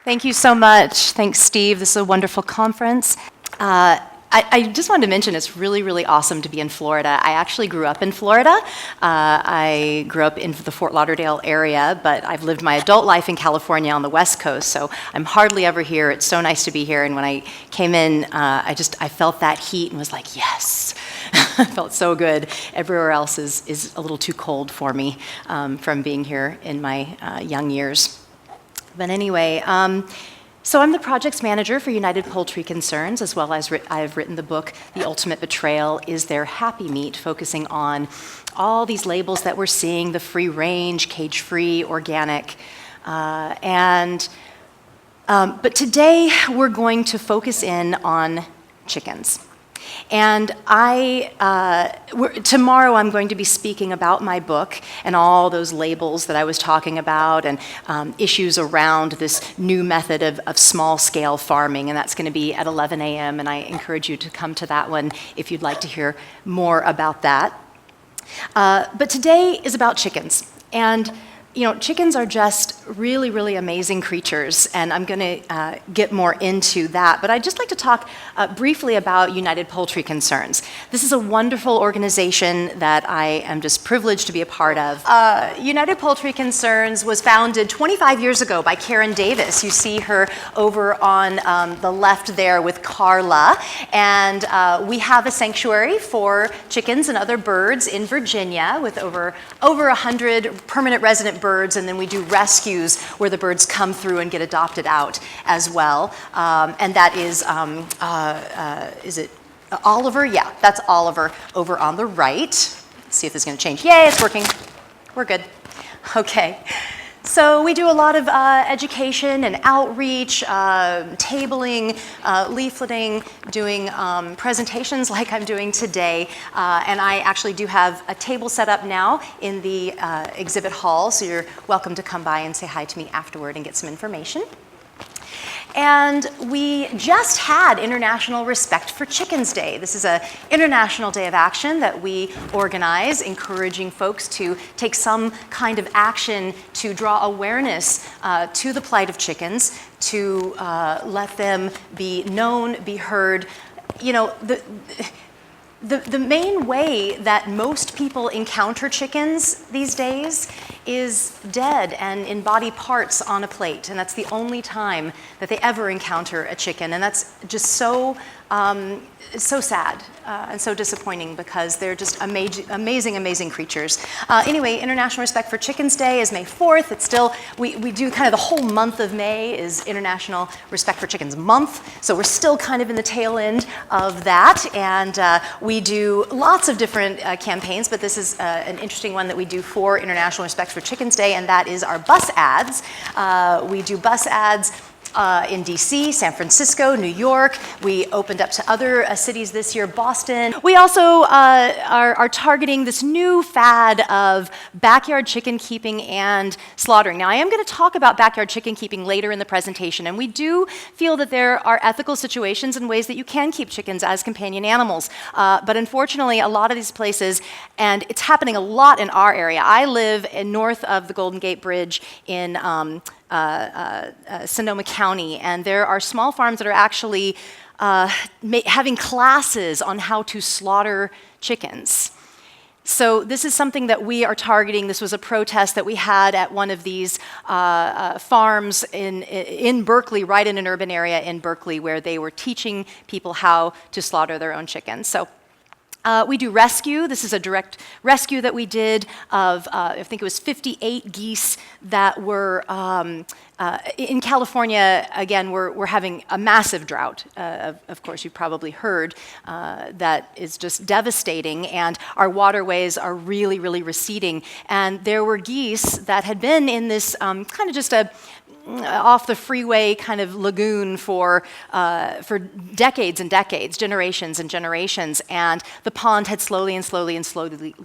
Thank you so much. Thanks, Steve. This is a wonderful conference. I just wanted to mention it's really, really awesome to be in Florida. I actually grew up in Florida. I grew up in the Fort Lauderdale area, but I've lived my adult life in California on the West Coast, so I'm hardly ever here. It's so nice to be here, and when I came in, I felt that heat and was like, yes. I felt so good. Everywhere else is a little too cold for me from being here in my young years. But anyway, so I'm the projects manager for United Poultry Concerns, as well as I've written the book, The Ultimate Betrayal, Is There Happy Meat?, focusing on all these labels that we're seeing, the free range, cage-free, organic. But today we're going to focus in on chickens. And tomorrow I'm going to be speaking about my book and all those labels that I was talking about and issues around this new method of small-scale farming, and that's going to be at 11 a.m., and I encourage you to come to that one if you'd like to hear more about that. But today is about chickens, and chickens are just really, really amazing creatures, and I'm going to get more into that. But I'd just like to talk briefly about United Poultry Concerns. This is a wonderful organization that I am just privileged to be a part of. United Poultry Concerns was founded 25 years ago by Karen Davis. You see her over on the left there with Carla. And we have a sanctuary for chickens and other birds in Virginia with over 100 permanent resident birds, and then we do rescues where the birds come through and get adopted out as well. And that is it Oliver? Yeah, that's Oliver over on the right. Let's see if this is going to change. Yay, it's working. We're good. Okay. So we do a lot of education and outreach, tabling, leafleting, doing presentations like I'm doing today. And I actually do have a table set up now in the exhibit hall, so you're welcome to come by and say hi to me afterward and get some information. And we just had International Respect for Chickens Day. This is an international day of action that we organize, encouraging folks to take some kind of action to draw awareness to the plight of chickens, to let them be known, be heard. The main way that most people encounter chickens these days is dead and in body parts on a plate, and that's the only time that they ever encounter a chicken, and that's just so sad and so disappointing because they're just amazing creatures. Anyway, International Respect for Chickens Day is May 4th. It's still, we do kind of the whole month of May is International Respect for Chickens Month, so we're still kind of in the tail end of that, and we do lots of different campaigns, but this is an interesting one that we do for International Respect for Chickens Day, and that is our bus ads. We do bus ads in DC, San Francisco, New York. We opened up to other cities this year, Boston. We also are targeting this new fad of backyard chicken keeping and slaughtering. Now, I am going to talk about backyard chicken keeping later in the presentation, and we do feel that there are ethical situations and ways that you can keep chickens as companion animals. But unfortunately, a lot of these places, and it's happening a lot in our area. I live north of the Golden Gate Bridge in Sonoma County, and there are small farms that are actually having classes on how to slaughter chickens. So this is something that we are targeting. This was a protest that we had at one of these farms in Berkeley, right in an urban area in Berkeley, where they were teaching people how to slaughter their own chickens. So we do rescue. This is a direct rescue that we did of, I think it was 58 geese that were in California. Again, we're having a massive drought. Of course, you've probably heard that is just devastating, and our waterways are really, really receding. And there were geese that had been in this kind of just a off the freeway kind of lagoon for decades and decades, generations and generations, and the pond had slowly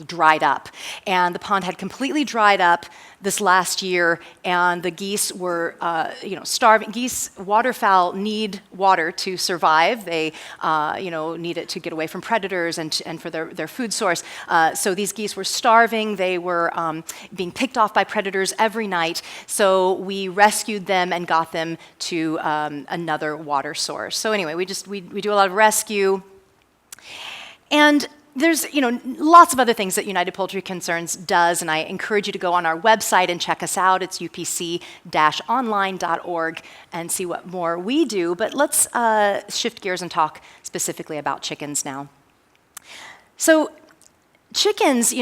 dried up. And the pond had completely dried up this last year, and the geese were, starving. Geese, waterfowl need water to survive. They, need it to get away from predators and for their food source. So these geese were starving. They were being picked off by predators every night. So we rescued rescued them and got them to another water source. So anyway, we do a lot of rescue. And there's lots of other things that United Poultry Concerns does, and I encourage you to go on our website and check us out. It's upc-online.org and see what more we do. But let's shift gears and talk specifically about chickens now. So chickens,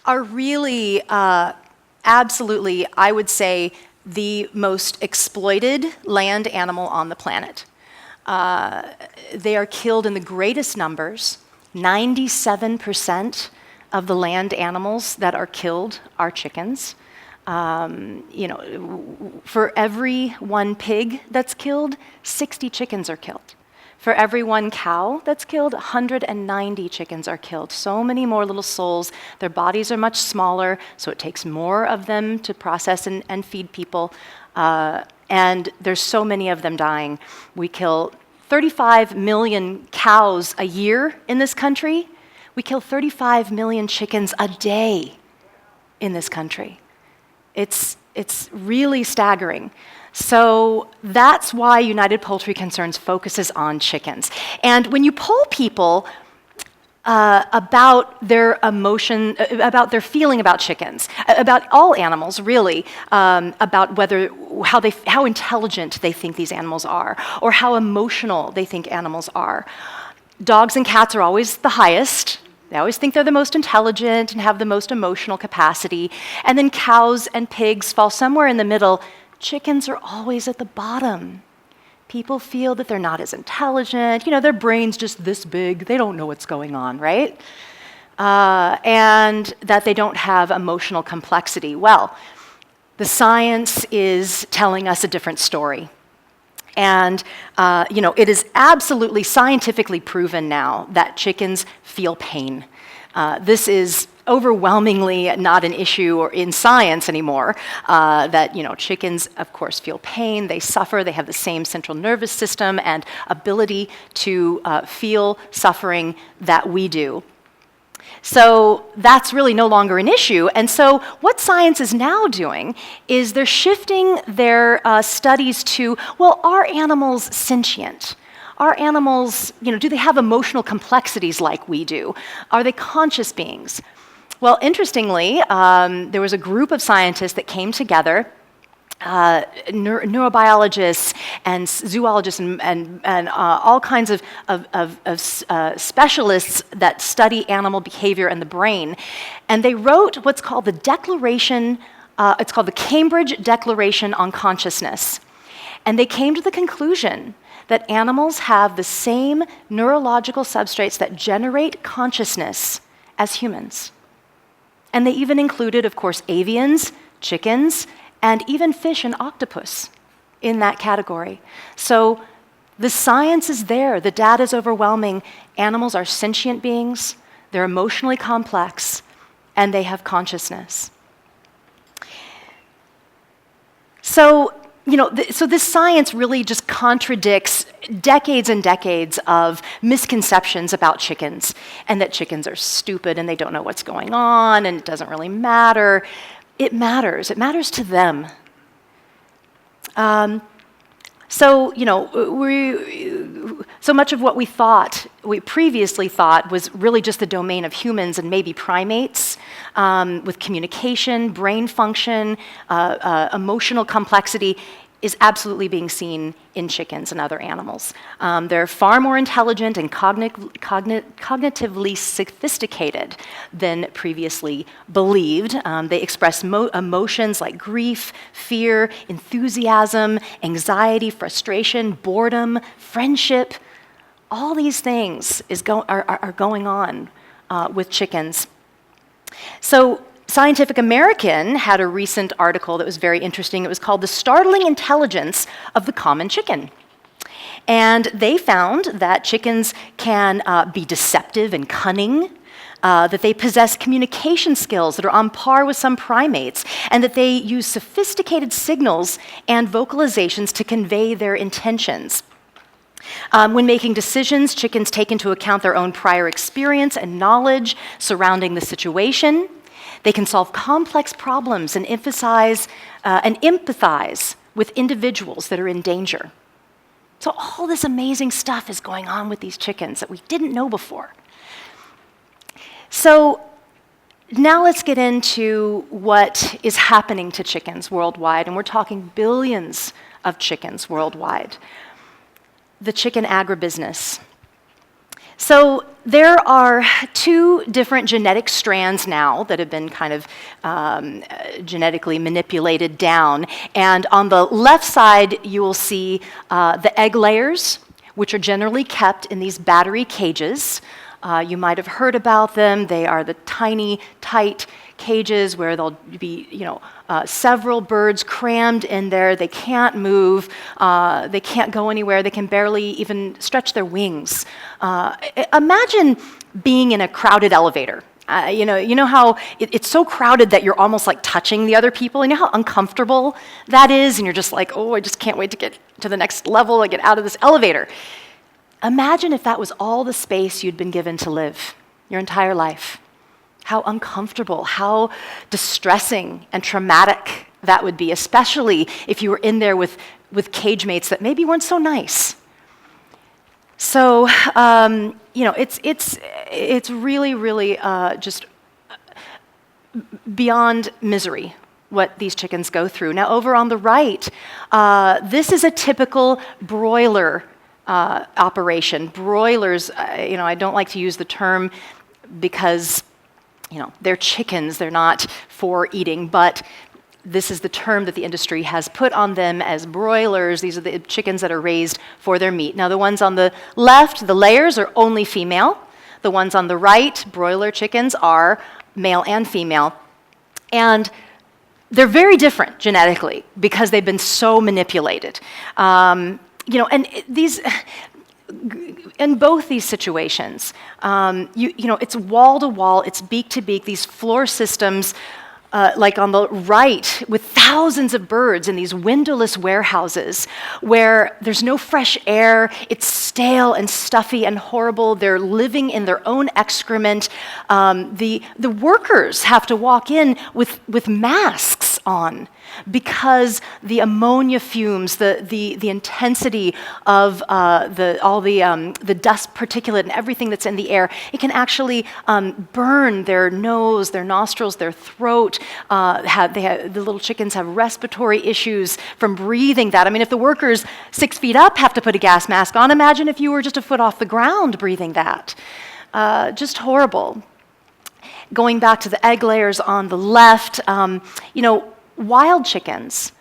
are really absolutely, I would say, the most exploited land animal on the planet. They are killed in the greatest numbers. 97% of the land animals that are killed are chickens. For every one pig that's killed, 60 chickens are killed. For every one cow that's killed, 190 chickens are killed. So many more little souls. Their bodies are much smaller, so it takes more of them to process and feed people. And there's so many of them dying. We kill 35 million cows a year in this country. We kill 35 million chickens a day in this country. It's really staggering. So that's why United Poultry Concerns focuses on chickens. And when you poll people about their emotion, about their feeling about chickens, about all animals really, about how intelligent they think these animals are, or how emotional they think animals are. Dogs and cats are always the highest. They always think they're the most intelligent and have the most emotional capacity. And then cows and pigs fall somewhere in the middle. Chickens are always at the bottom. People feel that they're not as intelligent. Their brain's just this big. They don't know what's going on, right? And that they don't have emotional complexity. Well, the science is telling us a different story. And, it is absolutely scientifically proven now that chickens feel pain. This is overwhelmingly not an issue or in science anymore, that chickens, of course, feel pain, they suffer, they have the same central nervous system and ability to feel suffering that we do. So that's really no longer an issue. And so what science is now doing is they're shifting their studies to, well, are animals sentient? Are animals, do they have emotional complexities like we do? Are they conscious beings? Well, interestingly, there was a group of scientists that came together, neurobiologists and zoologists and all kinds of specialists that study animal behavior and the brain. And they wrote what's called the Declaration, it's called the Cambridge Declaration on Consciousness. And they came to the conclusion that animals have the same neurological substrates that generate consciousness as humans. And they even included, of course, avians, chickens, and even fish and octopus in that category. So the science is there, the data is overwhelming. Animals are sentient beings, they're emotionally complex, and they have consciousness. So, so this science really just contradicts decades and decades of misconceptions about chickens, and that chickens are stupid and they don't know what's going on and it doesn't really matter. It matters. It matters to them. So much of what we previously thought was really just the domain of humans and maybe primates, with communication, brain function, emotional complexity, is absolutely being seen in chickens and other animals. They're far more intelligent and cognitively sophisticated than previously believed. They express emotions like grief, fear, enthusiasm, anxiety, frustration, boredom, friendship. All these things are going on with chickens. So Scientific American had a recent article that was very interesting. It was called "The Startling Intelligence of the Common Chicken." And they found that chickens can be deceptive and cunning, that they possess communication skills that are on par with some primates, and that they use sophisticated signals and vocalizations to convey their intentions. When making decisions, chickens take into account their own prior experience and knowledge surrounding the situation. They can solve complex problems and empathize with individuals that are in danger. So all this amazing stuff is going on with these chickens that we didn't know before. So now let's get into what is happening to chickens worldwide, and we're talking billions of chickens worldwide. The chicken agribusiness. So there are 2 different genetic strands now that have been kind of genetically manipulated down. And on the left side, you will see the egg layers, which are generally kept in these battery cages. You might have heard about them. They are the tiny, tight cages where there'll be, several birds crammed in there. They can't move. They can't go anywhere. They can barely even stretch their wings. Imagine being in a crowded elevator. You know how it's so crowded that you're almost like touching the other people. You know how uncomfortable that is? And you're just like, oh, I just can't wait to get to the next level and get out of this elevator. Imagine if that was all the space you'd been given to live your entire life. How uncomfortable, how distressing and traumatic that would be, especially if you were in there with cage mates that maybe weren't so nice. So, it's really, really just beyond misery what these chickens go through. Now, over on the right, this is a typical broiler operation. Broilers, I don't like to use the term because, they're chickens, they're not for eating, but this is the term that the industry has put on them as broilers. These are the chickens that are raised for their meat. Now, the ones on the left, the layers, are only female. The ones on the right, broiler chickens, are male and female. And they're very different genetically because they've been so manipulated. And these, in both these situations, it's wall to wall, it's beak to beak. These floor systems, like on the right, with thousands of birds in these windowless warehouses where there's no fresh air. It's stale and stuffy and horrible. They're living in their own excrement. The workers have to walk in with masks on because the ammonia fumes, the intensity of the dust particulate and everything that's in the air, it can actually burn their nose, their nostrils, their throat. The little chickens have respiratory issues from breathing that. I mean, if the workers 6 feet up have to put a gas mask on, imagine if you were just a foot off the ground breathing that. Just horrible. Going back to the egg layers on the left, wild chickens,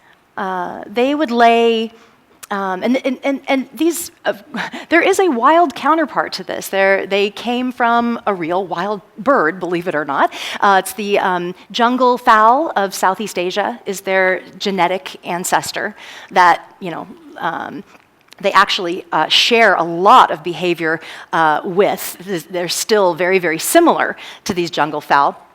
they would lay, and these, there is a wild counterpart to this. They came from a real wild bird, believe it or not. It's the jungle fowl of Southeast Asia is their genetic ancestor that, they actually share a lot of behavior with. They're still very, very similar to these jungle fowl.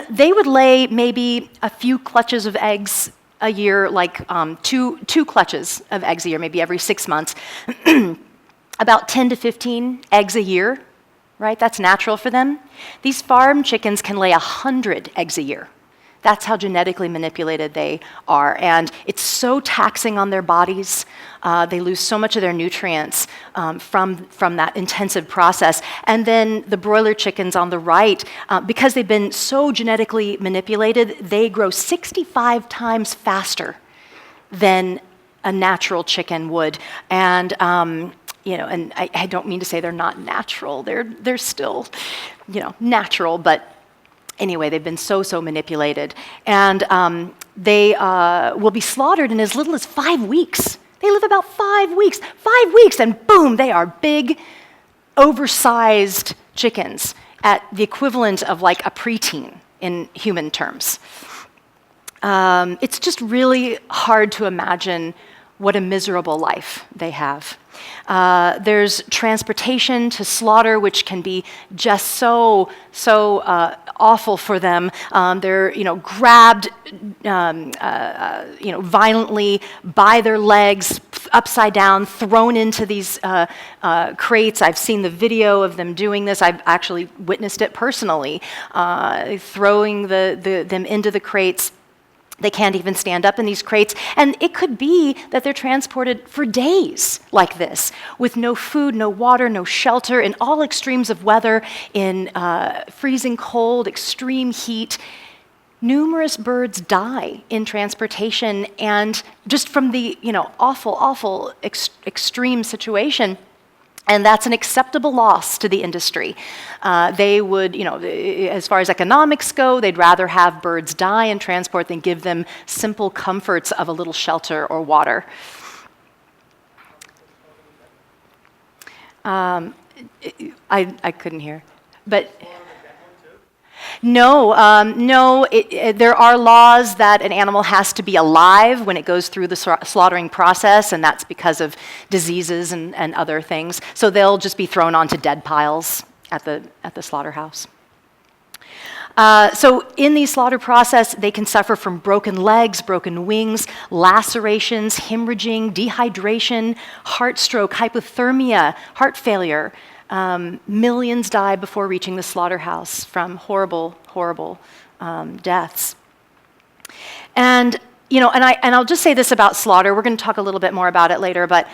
They would lay maybe a few clutches of eggs a year, like two clutches of eggs a year, maybe every 6 months. About 10 to 15 eggs a year, right? That's natural for them. These farm chickens can lay 100 eggs a year. That's how genetically manipulated they are. And it's so taxing on their bodies. They lose so much of their nutrients from that intensive process. And then the broiler chickens on the right, because they've been so genetically manipulated, they grow 65 times faster than a natural chicken would. And and I don't mean to say they're not natural. They're still, natural, but anyway, they've been so manipulated. And they will be slaughtered in as little as 5 weeks. They live about 5 weeks. 5 weeks, and boom, they are big, oversized chickens at the equivalent of like a preteen in human terms. It's just really hard to imagine what a miserable life they have. There's transportation to slaughter, which can be just so awful for them. They're grabbed violently by their legs, upside down, thrown into these crates. I've seen the video of them doing this. I've actually witnessed it personally, throwing them into the crates. They can't even stand up in these crates. And it could be that they're transported for days like this, with no food, no water, no shelter, in all extremes of weather, in freezing cold, extreme heat. Numerous birds die in transportation, and just from the awful, extreme situation. And that's an acceptable loss to the industry. They would, as far as economics go, they'd rather have birds die in transport than give them simple comforts of a little shelter or water. I couldn't hear, but. No, there are laws that an animal has to be alive when it goes through the slaughtering process, and that's because of diseases and other things. So they'll just be thrown onto dead piles at the slaughterhouse. So in the slaughter process, they can suffer from broken legs, broken wings, lacerations, hemorrhaging, dehydration, heart stroke, hypothermia, heart failure. Millions die before reaching the slaughterhouse from horrible deaths. And I'll just say this about slaughter. We're going to talk a little bit more about it later, but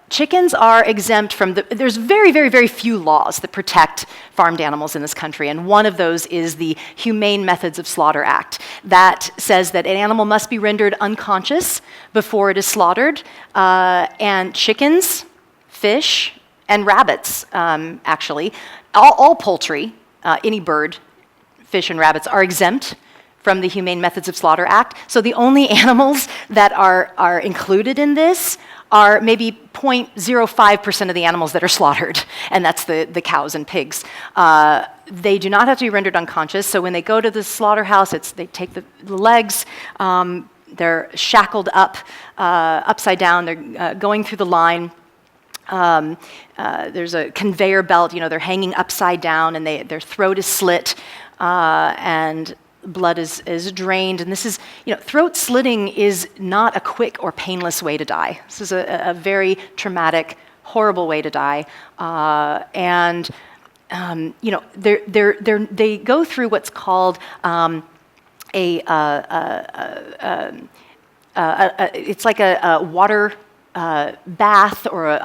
chickens are exempt from there's very, very, very few laws that protect farmed animals in this country, and one of those is the Humane Methods of Slaughter Act that says that an animal must be rendered unconscious before it is slaughtered, and chickens, fish, and rabbits, actually, all poultry, any bird, fish, and rabbits are exempt from the Humane Methods of Slaughter Act. So the only animals that are included in this are maybe 0.05% of the animals that are slaughtered, and that's the cows and pigs. They do not have to be rendered unconscious, so when they go to the slaughterhouse, they take the legs, they're shackled up, upside down, they're going through the line. There's a conveyor belt, they're hanging upside down, and their throat is slit, and blood is drained. And this is, throat slitting is not a quick or painless way to die. This is a very traumatic, horrible way to die. They go through what's called it's like a water bath, or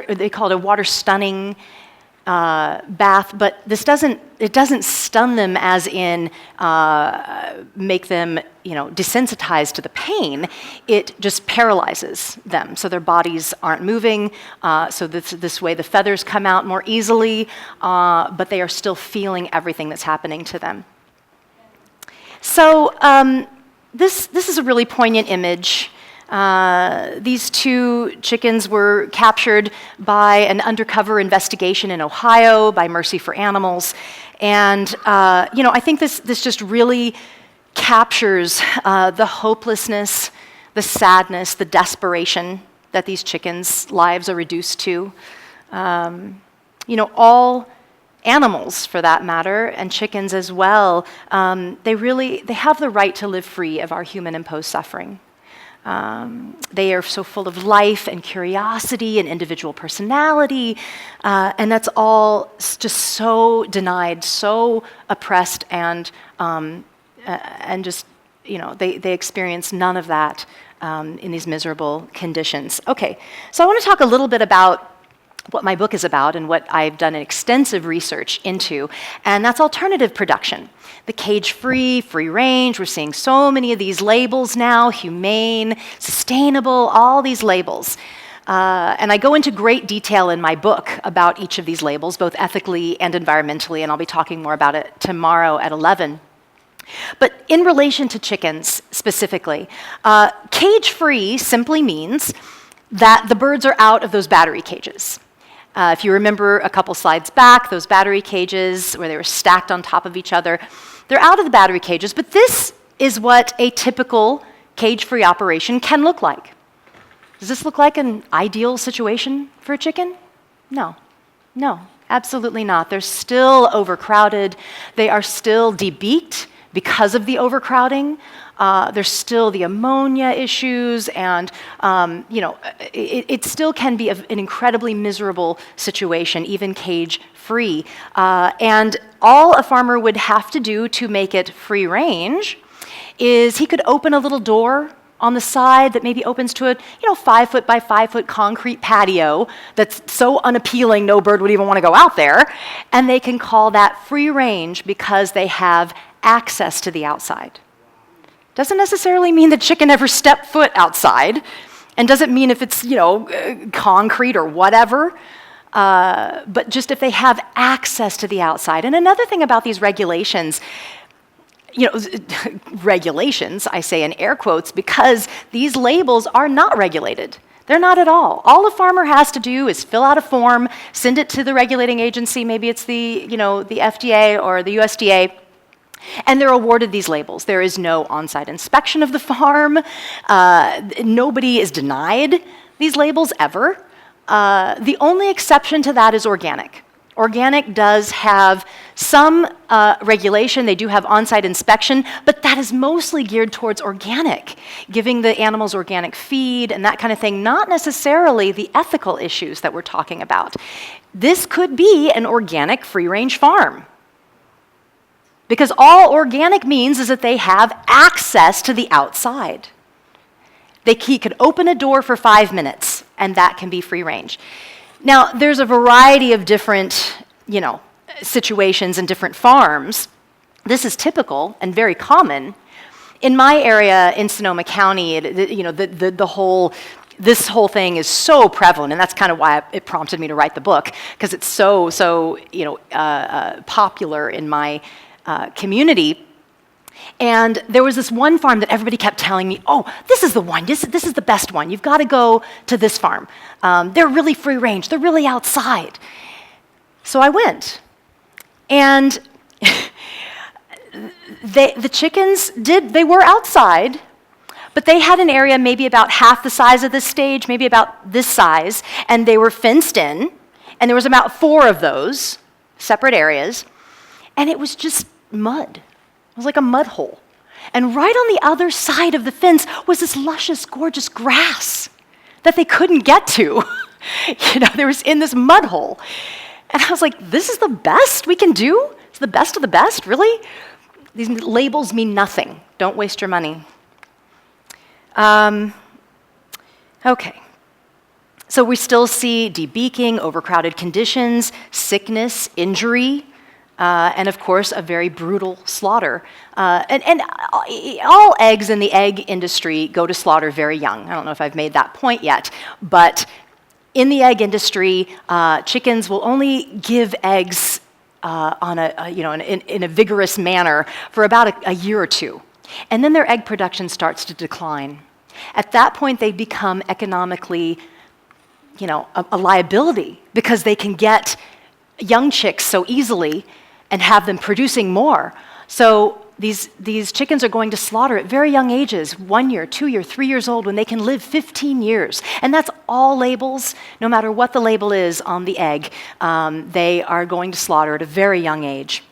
they call it a water stunning bath, but it doesn't stun them as in make them desensitized to the pain. It just paralyzes them, so their bodies aren't moving. So this way the feathers come out more easily, but they are still feeling everything that's happening to them. So this is a really poignant image. These two chickens were captured by an undercover investigation in Ohio by Mercy for Animals. And, I think this just really captures the hopelessness, the sadness, the desperation that these chickens' lives are reduced to. All animals, for that matter, and chickens as well, they have the right to live free of our human-imposed suffering. They are so full of life and curiosity and individual personality, and that's all just so denied, so oppressed, and just, they experience none of that in these miserable conditions. Okay, so I want to talk a little bit about what my book is about and what I've done extensive research into, and that's alternative production. The cage-free, free-range, we're seeing so many of these labels now, humane, sustainable, all these labels. And I go into great detail in my book about each of these labels, both ethically and environmentally, and I'll be talking more about it tomorrow at 11. But in relation to chickens specifically, cage-free simply means that the birds are out of those battery cages. If you remember a couple slides back, those battery cages where they were stacked on top of each other, they're out of the battery cages, but this is what a typical cage-free operation can look like. Does this look like an ideal situation for a chicken? No, absolutely not. They're still overcrowded. They are still debeaked because of the overcrowding. There's still the ammonia issues, and it still can be an incredibly miserable situation, even cage-free. And all a farmer would have to do to make it free range is he could open a little door on the side that maybe opens to a 5-foot by 5-foot concrete patio that's so unappealing no bird would even want to go out there, and they can call that free range because they have access to the outside. Doesn't necessarily mean the chicken ever stepped foot outside, and doesn't mean if it's concrete or whatever, but just if they have access to the outside. And another thing about these regulations, regulations, I say in air quotes, because these labels are not regulated. They're not at all. All a farmer has to do is fill out a form, send it to the regulating agency, maybe it's the FDA or the USDA, and they're awarded these labels. There is no on-site inspection of the farm. Nobody is denied these labels ever. The only exception to that is organic. Organic does have some regulation. They do have on-site inspection, but that is mostly geared towards organic, giving the animals organic feed and that kind of thing, not necessarily the ethical issues that we're talking about. This could be an organic free-range farm, because all organic means is that they have access to the outside. He could open a door for 5 minutes, and that can be free-range. Now, there's a variety of different, situations and different farms. This is typical and very common. In my area in Sonoma County, this whole thing is so prevalent, and that's kind of why it prompted me to write the book, because it's so popular in my community. And there was this one farm that everybody kept telling me, oh, this is the one, this is the best one. You've got to go to this farm. They're really free range, they're really outside. So I went. And the chickens they were outside, but they had an area maybe about half the size of this stage, maybe about this size, and they were fenced in, and there was about 4 of those separate areas, and it was just mud. It was like a mud hole. And right on the other side of the fence was this luscious, gorgeous grass that they couldn't get to. They were in this mud hole. And I was like, this is the best we can do? It's the best of the best, really? These labels mean nothing. Don't waste your money. Okay. So we still see debeaking, overcrowded conditions, sickness, injury, and of course, a very brutal slaughter. And all eggs in the egg industry go to slaughter very young. I don't know if I've made that point yet, but in the egg industry, chickens will only give eggs in a vigorous manner for about a year or 2, and then their egg production starts to decline. At that point, they become economically, a liability, because they can get young chicks so easily and have them producing more. So these chickens are going to slaughter at very young ages, 1 year, 2 year, 3 years old, when they can live 15 years. And that's all labels, no matter what the label is on the egg. They are going to slaughter at a very young age.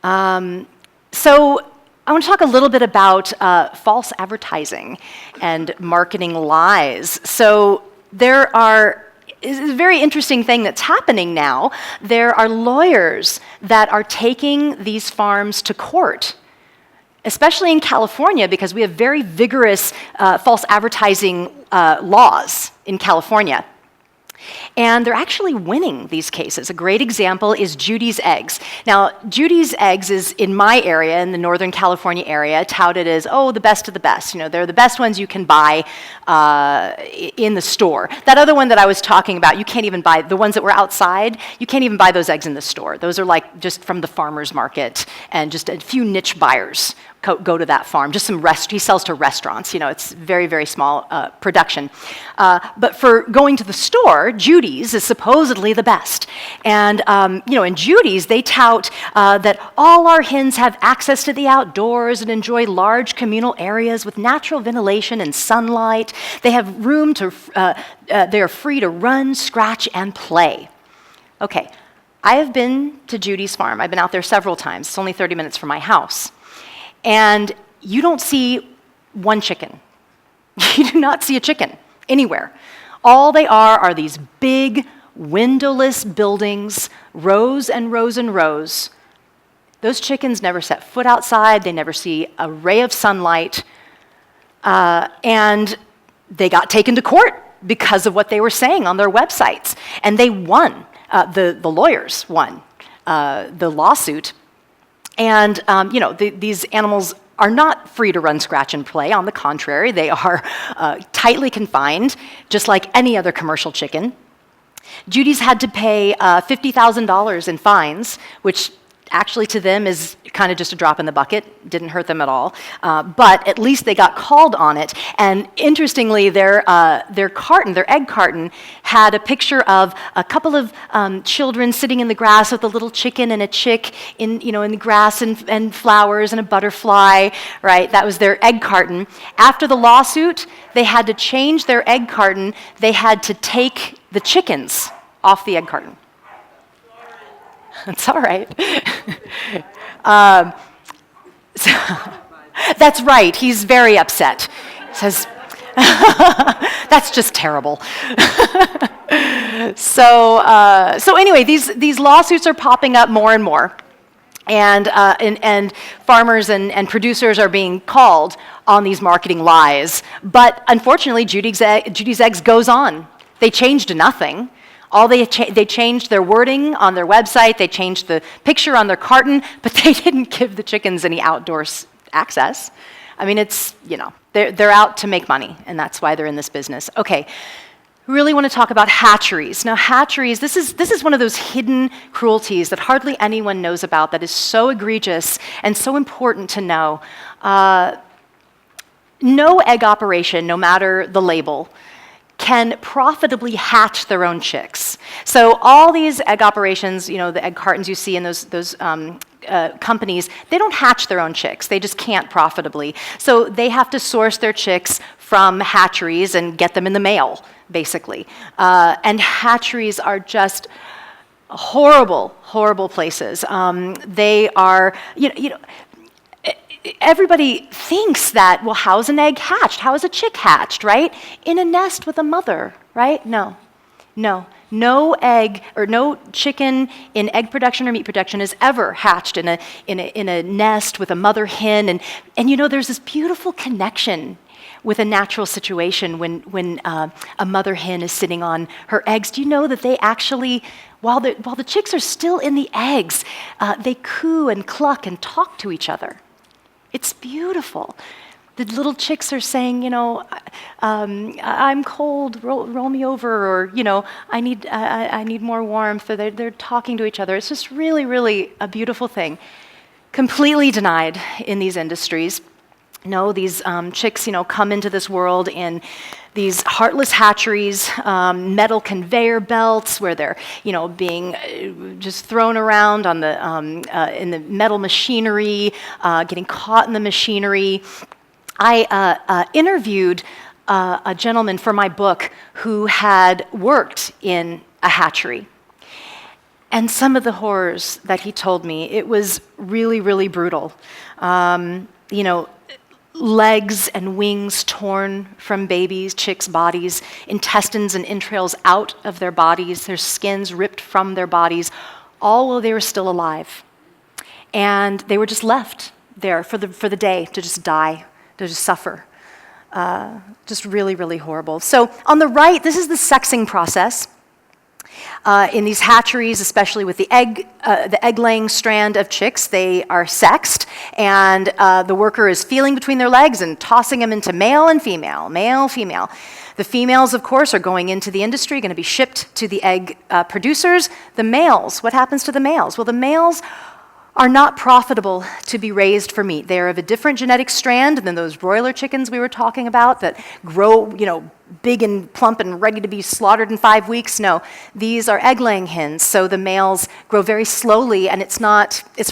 So I want to talk a little bit about false advertising and marketing lies. So it's a very interesting thing that's happening now. There are lawyers that are taking these farms to court, especially in California, because we have very vigorous false advertising laws in California. And they're actually winning these cases. A great example is Judy's Eggs. Now, Judy's Eggs is in my area, in the Northern California area, touted as, the best of the best. They're the best ones you can buy in the store. That other one that I was talking about, you can't even buy, the ones that were outside, you can't even buy those eggs in the store. Those are like just from the farmer's market, and just a few niche buyers go to that farm. Just he sells to restaurants. It's very, very small production. But for going to the store, Judy's is supposedly the best. And, in Judy's, they tout that all our hens have access to the outdoors and enjoy large communal areas with natural ventilation and sunlight. They have room they are free to run, scratch, and play. Okay, I have been to Judy's farm. I've been out there several times. It's only 30 minutes from my house. And you don't see one chicken. You do not see a chicken anywhere. All they are these big, windowless buildings, rows and rows and rows. Those chickens never set foot outside. They never see a ray of sunlight. And they got taken to court because of what they were saying on their websites. And they won. The lawyers won the lawsuit. And these animals are not free to run, scratch, and play. On the contrary, they are tightly confined, just like any other commercial chicken. Judy's had to pay $50,000 in fines, which actually to them is kind of just a drop in the bucket. Didn't hurt them at all. But at least they got called on it. And interestingly, their egg carton, had a picture of a couple of children sitting in the grass with a little chicken and a chick in the grass and flowers and a butterfly, right? That was their egg carton. After the lawsuit, they had to change their egg carton. They had to take the chickens off the egg carton. It's all right. So, that's right. He's very upset. He says, that's just terrible. So anyway, these lawsuits are popping up more and more. And farmers and producers are being called on these marketing lies. But unfortunately, Judy's Eggs goes on. They changed nothing. They changed their wording on their website, they changed the picture on their carton, but they didn't give the chickens any outdoor access. I mean, they're out to make money, and that's why they're in this business. Okay, really want to talk about hatcheries. Now, hatcheries, this is one of those hidden cruelties that hardly anyone knows about that is so egregious and so important to know. No egg operation, no matter the label, can profitably hatch their own chicks. So all these egg operations, the egg cartons you see in those companies, they don't hatch their own chicks. They just can't profitably. So they have to source their chicks from hatcheries and get them in the mail, basically. And hatcheries are just horrible, horrible places. They are, everybody thinks that, well, how's an egg hatched? How is a chick hatched, right? In a nest with a mother, right? No. No egg or no chicken in egg production or meat production is ever hatched in a nest with a mother hen. And there's this beautiful connection with a natural situation when a mother hen is sitting on her eggs. Do you know that they actually, while the chicks are still in the eggs, they coo and cluck and talk to each other? It's beautiful. The little chicks are saying, I'm cold, roll me over, or I need more warmth. Or they're talking to each other. It's just really, really a beautiful thing. Completely denied in these industries. No, these chicks, come into this world in these heartless hatcheries, metal conveyor belts where they're, being just thrown around on in the metal machinery, getting caught in the machinery. I interviewed a gentleman for my book who had worked in a hatchery. And some of the horrors that he told me, it was really, really brutal. Legs and wings torn from babies, chicks' bodies, intestines and entrails out of their bodies, their skins ripped from their bodies, all while they were still alive. And they were just left there for the day to just die, to just suffer. Just really, really horrible. So on the right, this is the sexing process. In these hatcheries, especially with the egg-laying strand of chicks, they are sexed, and the worker is feeling between their legs and tossing them into male and female, male, female. The females, of course, are going into the industry, going to be shipped to the egg producers. The males, what happens to the males? Well, the males are not profitable to be raised for meat. They are of a different genetic strand than those broiler chickens we were talking about that grow, big and plump and ready to be slaughtered in 5 weeks. No, these are egg-laying hens, so the males grow very slowly, and it's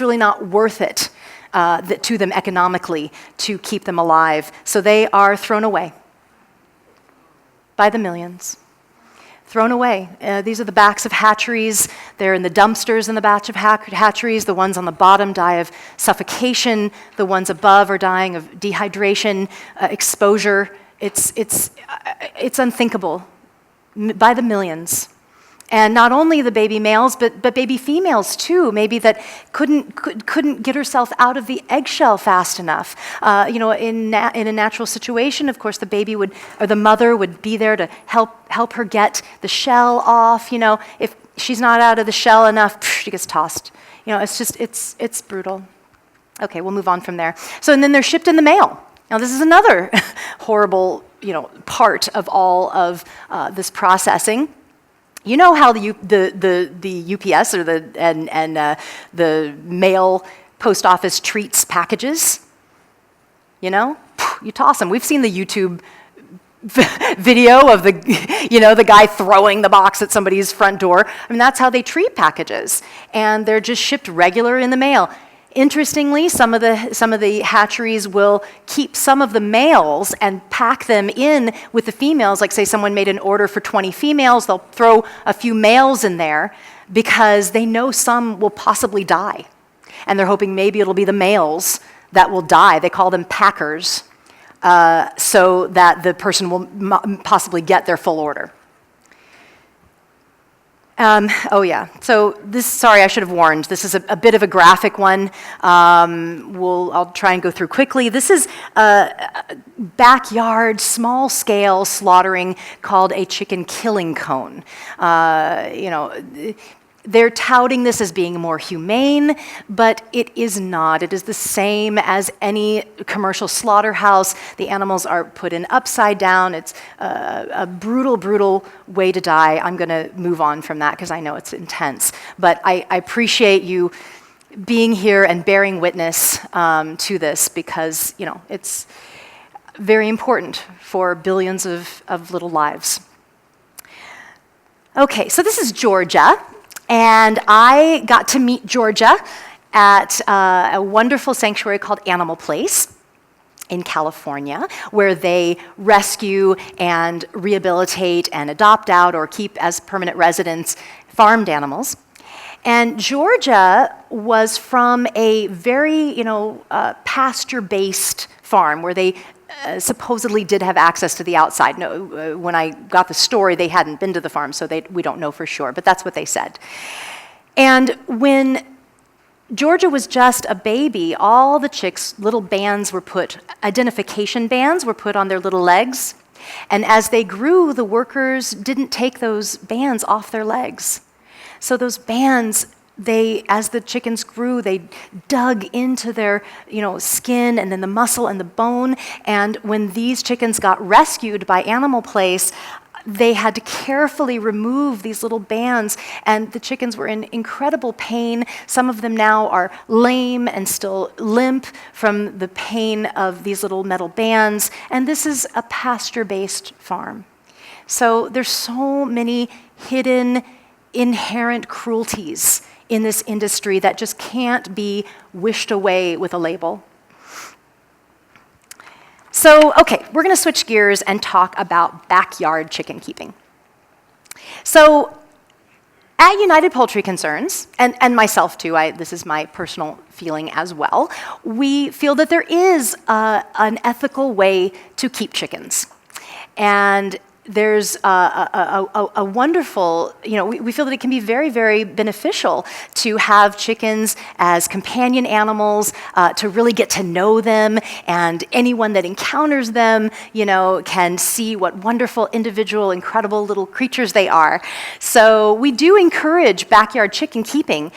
really not worth it to them economically to keep them alive. So they are thrown away by the millions. thrown away. These are the backs of hatcheries. They're in the dumpsters in the batch of hatcheries. The ones on the bottom die of suffocation. The ones above are dying of dehydration, exposure. It's unthinkable, by the millions. And not only the baby males, but baby females too, maybe that couldn't get herself out of the eggshell fast enough. In a natural situation, of course, the mother would be there to help her get the shell off. If she's not out of the shell enough, she gets tossed. It's brutal. Okay, we'll move on from there. So, and then they're shipped in the mail. Now, this is another horrible, part of all of this processing. You know how the UPS or the mail post office treats packages? You toss them. We've seen the YouTube video of the guy throwing the box at somebody's front door. That's how they treat packages, and they're just shipped regular in the mail. Interestingly, some of the hatcheries will keep some of the males and pack them in with the females. Like, say someone made an order for 20 females, they'll throw a few males in there because they know some will possibly die. And they're hoping maybe it'll be the males that will die. They call them packers, so that the person will possibly get their full order. So sorry, I should have warned. This is a bit of a graphic one. I'll try and go through quickly. This is backyard, small-scale slaughtering called a chicken killing cone. They're touting this as being more humane, but it is not. It is the same as any commercial slaughterhouse. The animals are put in upside down. It's a brutal, brutal way to die. I'm going to move on from that because I know it's intense. But I appreciate you being here and bearing witness to this because, it's very important for billions of little lives. Okay, so this is Georgia. And I got to meet Georgia at a wonderful sanctuary called Animal Place in California, where they rescue and rehabilitate and adopt out or keep as permanent residents farmed animals. And Georgia was from a very, pasture-based farm where they supposedly did have access to the outside. No, when I got the story, they hadn't been to the farm, so we don't know for sure, but that's what they said. And when Georgia was just a baby, all the chicks, little bands were put, identification bands were put on their little legs, and as they grew, the workers didn't take those bands off their legs. So those bands, as the chickens grew, they dug into their, skin and then the muscle and the bone. And when these chickens got rescued by Animal Place, they had to carefully remove these little bands, and the chickens were in incredible pain. Some of them now are lame and still limp from the pain of these little metal bands. And this is a pasture-based farm. So there's so many hidden, inherent cruelties in this industry that just can't be wished away with a label. So, okay, we're going to switch gears and talk about backyard chicken keeping. So, at United Poultry Concerns, and myself too, this is my personal feeling as well, we feel that there is an ethical way to keep chickens. And there's a wonderful, we feel that it can be very, very beneficial to have chickens as companion animals, to really get to know them, and anyone that encounters them, can see what wonderful, individual, incredible little creatures they are. So we do encourage backyard chicken keeping.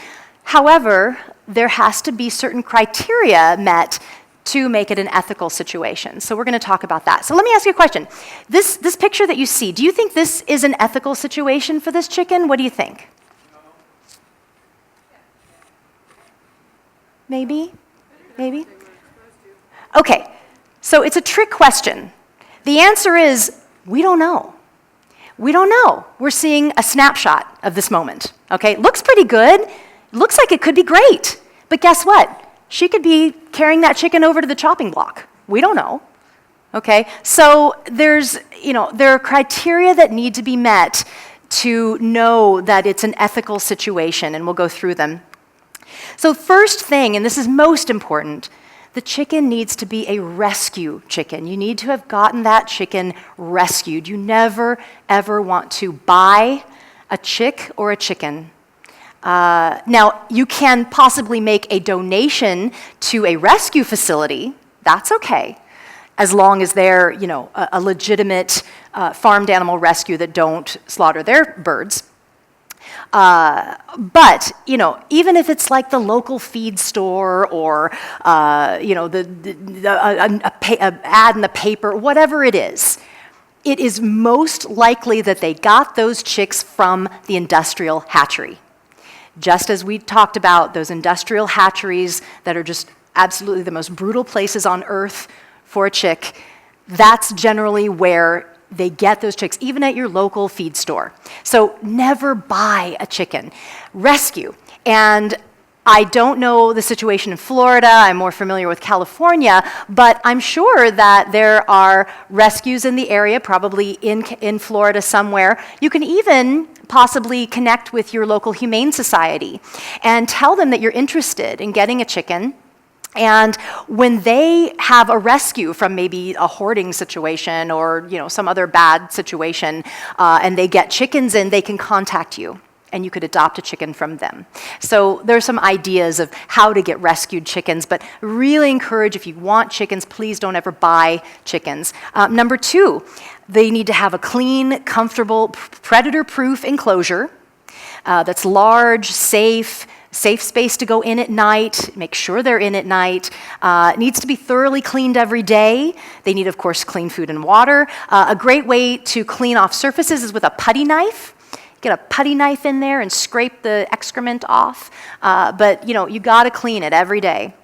However, there has to be certain criteria met to make it an ethical situation. So we're going to talk about that. So let me ask you a question. This picture that you see, do you think this is an ethical situation for this chicken? What do you think? Maybe? Maybe? Okay, so it's a trick question. The answer is, we don't know. We don't know. We're seeing a snapshot of this moment. Okay, looks pretty good. Looks like it could be great. But guess what? She could be carrying that chicken over to the chopping block. We don't know. Okay? So there are criteria that need to be met to know that it's an ethical situation, and we'll go through them. So first thing, and this is most important, the chicken needs to be a rescue chicken. You need to have gotten that chicken rescued. You never, ever want to buy a chick or a chicken. Now, you can possibly make a donation to a rescue facility. That's okay, as long as they're, a legitimate farmed animal rescue that don't slaughter their birds. But, even if it's like the local feed store or, an ad in the paper, whatever it is most likely that they got those chicks from the industrial hatchery. Just as we talked about those industrial hatcheries that are just absolutely the most brutal places on earth for a chick, that's generally where they get those chicks, even at your local feed store. So never buy a chicken. Rescue. And I don't know the situation in Florida. I'm more familiar with California, but I'm sure that there are rescues in the area, probably in Florida somewhere. You can even possibly connect with your local humane society and tell them that you're interested in getting a chicken. And when they have a rescue from maybe a hoarding situation or some other bad situation, and they get chickens in, they can contact you, and you could adopt a chicken from them. So there's some ideas of how to get rescued chickens, but really encourage, if you want chickens, please don't ever buy chickens. Number 2, they need to have a clean, comfortable, predator-proof enclosure that's large, safe space to go in at night. Make sure they're in at night. It needs to be thoroughly cleaned every day. They need, of course, clean food and water. A great way to clean off surfaces is with a putty knife. Get a putty knife in there and scrape the excrement off. But you gotta clean it every day.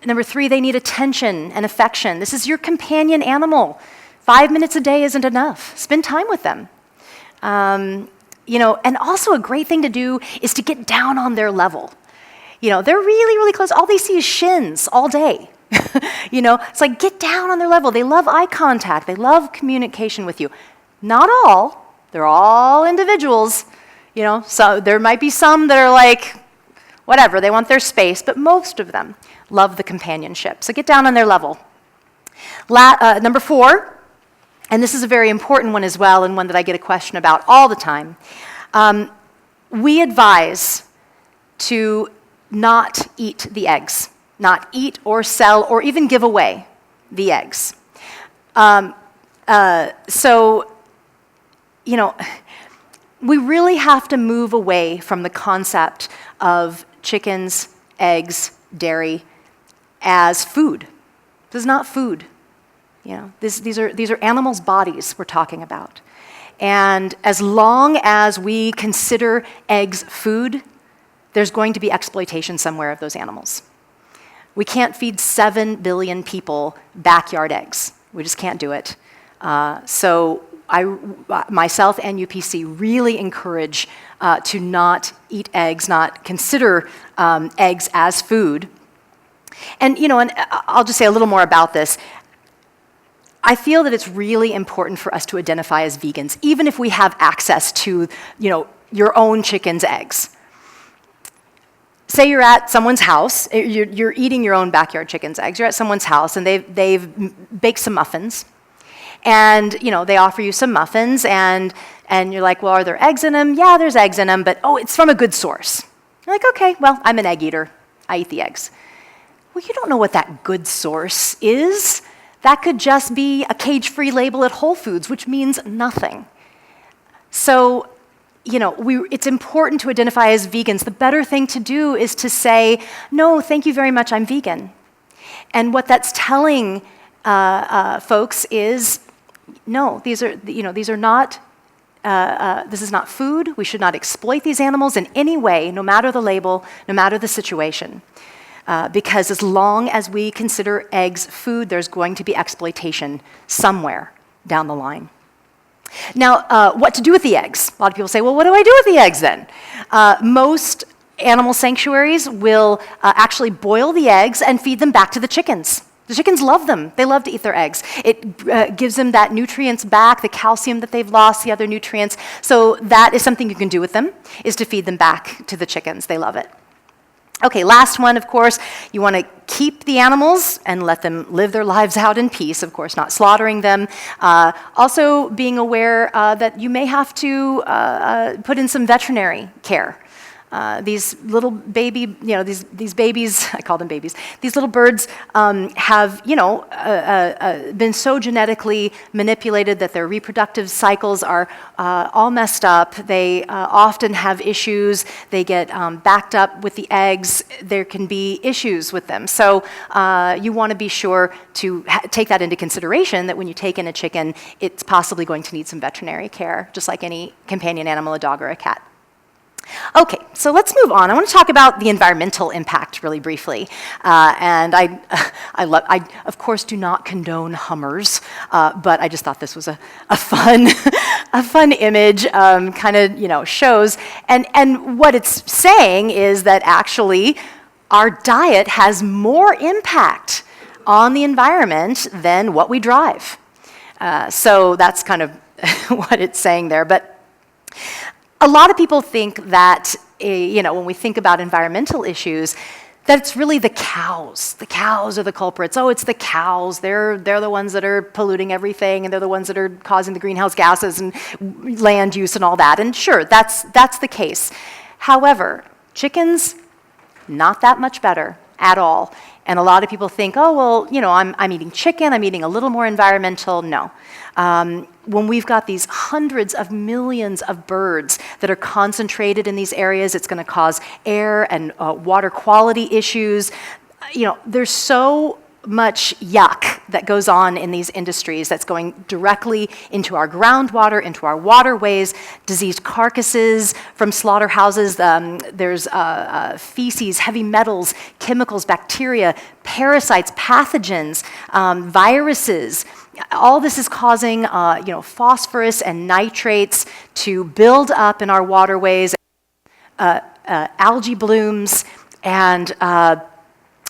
Number 3, they need attention and affection. This is your companion animal. 5 minutes a day isn't enough. Spend time with them. And also a great thing to do is to get down on their level. They're really, really close. All they see is shins all day. It's like, get down on their level. They love eye contact. They love communication with you. Not all. They're all individuals. So there might be some that are like, whatever, they want their space, but most of them love the companionship. So get down on their level. Number 4, and this is a very important one as well, and one that I get a question about all the time. We advise to not eat the eggs, not eat or sell or even give away the eggs. We really have to move away from the concept of chickens, eggs, dairy as food. This is not food. These are animals' bodies we're talking about. And as long as we consider eggs food, there's going to be exploitation somewhere of those animals. We can't feed 7 billion people backyard eggs. We just can't do it. So myself and UPC really encourage to not eat eggs, not consider eggs as food. And I'll just say a little more about this. I feel that it's really important for us to identify as vegans, even if we have access to, your own chicken's eggs. Say you're at someone's house, you're eating your own backyard chicken's eggs. You're at someone's house and they've baked some muffins, and they offer you some muffins, and you're like, well, are there eggs in them? Yeah, there's eggs in them, but it's from a good source. You're like, okay, well, I'm an egg eater. I eat the eggs. Well, you don't know what that good source is. That could just be a cage-free label at Whole Foods, which means nothing. So, it's important to identify as vegans. The better thing to do is to say, no, thank you very much, I'm vegan. And what that's telling folks is, no, these are not. This is not food. We should not exploit these animals in any way, no matter the label, no matter the situation. Because as long as we consider eggs food, there's going to be exploitation somewhere down the line. Now, what to do with the eggs? A lot of people say, well, what do I do with the eggs then? Most animal sanctuaries will actually boil the eggs and feed them back to the chickens. The chickens love them. They love to eat their eggs. It gives them that nutrients back, the calcium that they've lost, the other nutrients. So that is something you can do with them, is to feed them back to the chickens. They love it. Okay, last one, of course, you want to keep the animals and let them live their lives out in peace, of course, not slaughtering them. Also being aware that you may have to put in some veterinary care. These little baby, these babies, I call them babies, these little birds have, been so genetically manipulated that their reproductive cycles are all messed up. They often have issues. They get backed up with the eggs. There can be issues with them. So you want to be sure to take that into consideration, that when you take in a chicken, it's possibly going to need some veterinary care, just like any companion animal, a dog or a cat. Okay, so let's move on. I want to talk about the environmental impact really briefly. And I of course do not condone Hummers, but I just thought this was a fun, a fun image, kind of shows. And what it's saying is that actually our diet has more impact on the environment than what we drive. So that's kind of what it's saying there. But a lot of people think that, when we think about environmental issues, that it's really the cows. The cows are the culprits. Oh, it's the cows. They're the ones that are polluting everything, and they're the ones that are causing the greenhouse gases and land use and all that. And sure, that's the case. However, chickens, not that much better at all. And a lot of people think, oh, well, I'm eating chicken, I'm eating a little more environmental. No. When we've got these hundreds of millions of birds that are concentrated in these areas, it's going to cause air and water quality issues. There's so much yuck that goes on in these industries that's going directly into our groundwater, into our waterways, diseased carcasses from slaughterhouses. There's feces, heavy metals, chemicals, bacteria, parasites, pathogens, viruses. All this is causing, phosphorus and nitrates to build up in our waterways, algae blooms, and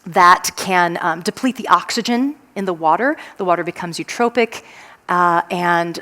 that can deplete the oxygen in the water. The water becomes eutrophic, and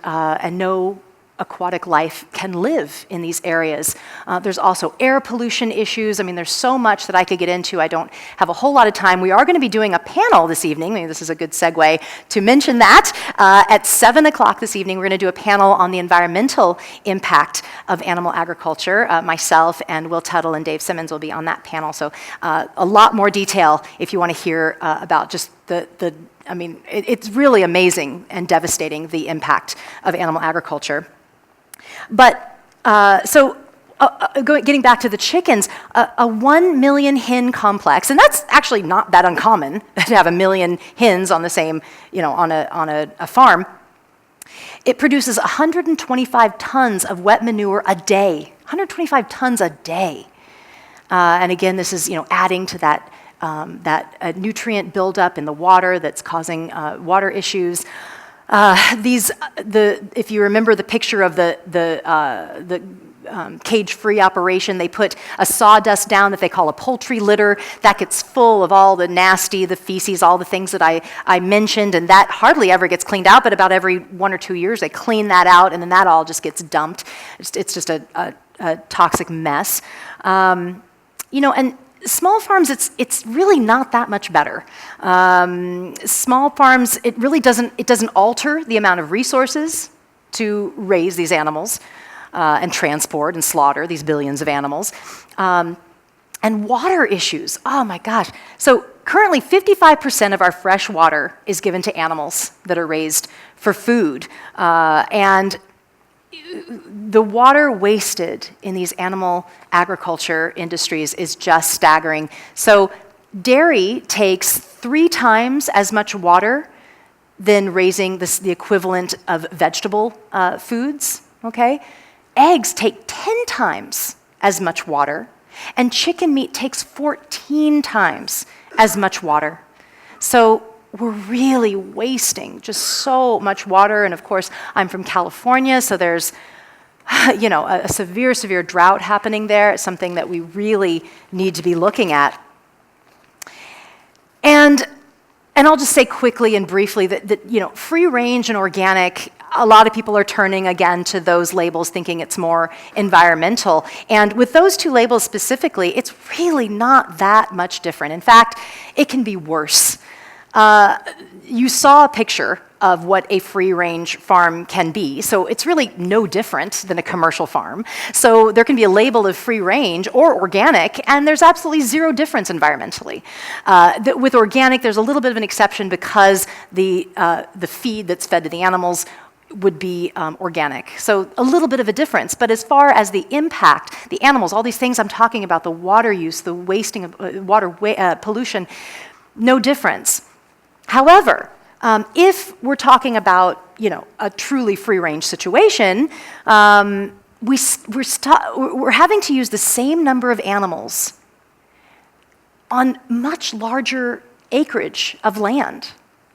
no aquatic life can live in these areas. There's also air pollution issues. I mean, there's so much that I could get into. I don't have a whole lot of time. We are going to be doing a panel this evening. Maybe this is a good segue to mention that. At 7 o'clock this evening, we're going to do a panel on the environmental impact of animal agriculture. Myself and Will Tuttle and Dave Simmons will be on that panel. So a lot more detail if you want to hear about just it's really amazing and devastating, the impact of animal agriculture. But getting back to the chickens, a 1 million hen complex, and that's actually not that uncommon to have 1 million hens on the same, on a farm. It produces 125 tons of wet manure a day. 125 tons a day. And again, this is adding to that nutrient buildup in the water that's causing water issues. If you remember the picture of the cage-free operation, they put a sawdust down that they call a poultry litter that gets full of all the the feces, all the things that I mentioned, and that hardly ever gets cleaned out, but about every 1 or 2 years they clean that out, and then that all just gets dumped. It's just a toxic mess. And small farms, it's really not that much better. Small farms, it really doesn't alter the amount of resources to raise these animals and transport and slaughter these billions of animals. And water issues, oh my gosh. So currently 55% of our fresh water is given to animals that are raised for food. And the water wasted in these animal agriculture industries is just staggering. So dairy takes 3 times as much water than raising the equivalent of vegetable foods, okay? Eggs take 10 times as much water, and chicken meat takes 14 times as much water. So we're really wasting just so much water. And of course, I'm from California, so there's a severe drought happening there. It's something that we really need to be looking at. And And I'll just say quickly and briefly that free range and organic, a lot of people are turning again to those labels thinking it's more environmental. And with those two labels specifically, it's really not that much different. In fact, it can be worse. You saw a picture of what a free-range farm can be, so it's really no different than a commercial farm. So there can be a label of free-range or organic, and there's absolutely zero difference environmentally. With organic, there's a little bit of an exception because the feed that's fed to the animals would be organic. So a little bit of a difference, but as far as the impact, the animals, all these things I'm talking about, the water use, the wasting of water pollution, no difference. However, if we're talking about a truly free-range situation, we're having to use the same number of animals on much larger acreage of land.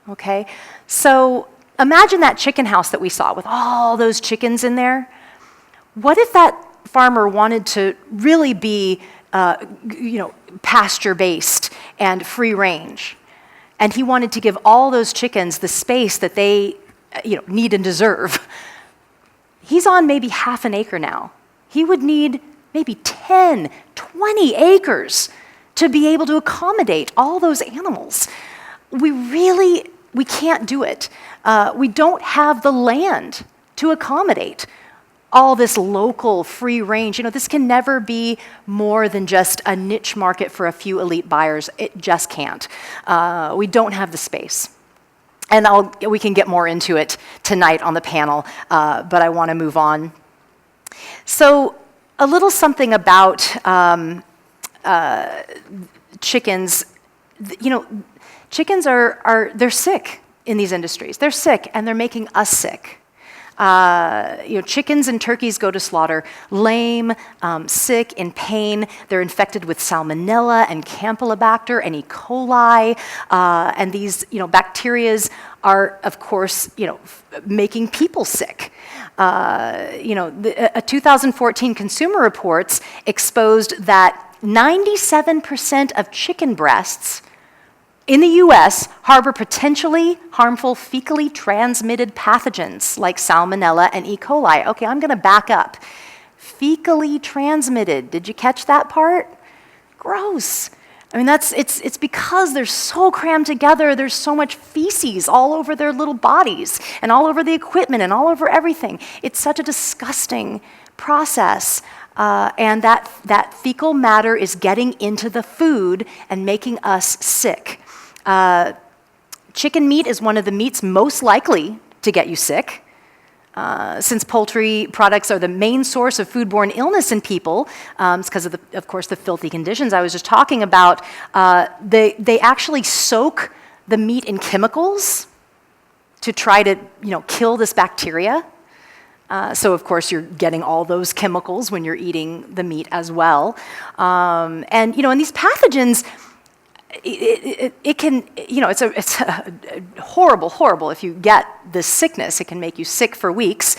Okay, so imagine that chicken house that we saw with all those chickens in there. What if that farmer wanted to really be, pasture-based and free-range? And he wanted to give all those chickens the space that they need and deserve. He's on maybe half an acre now. He would need maybe 10, 20 acres to be able to accommodate all those animals. We can't do it. We don't have the land to accommodate all this local free range. This can never be more than just a niche market for a few elite buyers. It just can't. We don't have the space. And we can get more into it tonight on the panel, but I want to move on. So a little something about chickens. Chickens they're sick in these industries. They're sick, and they're making us sick. Chickens and turkeys go to slaughter lame, sick, in pain. They're infected with salmonella and campylobacter and E. coli, and these bacterias are, of course, making people sick. A 2014 Consumer Reports exposed that 97% of chicken breasts in the US harbor potentially harmful fecally transmitted pathogens like salmonella and E. coli. Okay, I'm going to back up. Fecally transmitted. Did you catch that part? Gross. I mean, it's because they're so crammed together. There's so much feces all over their little bodies and all over the equipment and all over everything. It's such a disgusting process. And that fecal matter is getting into the food and making us sick. Chicken meat is one of the meats most likely to get you sick. Since poultry products are the main source of foodborne illness in people, it's because of course, the filthy conditions I was just talking about. They actually soak the meat in chemicals to try to kill this bacteria. So of course, you're getting all those chemicals when you're eating the meat as well. And these pathogens, it can, it's a horrible, if you get this sickness, it can make you sick for weeks.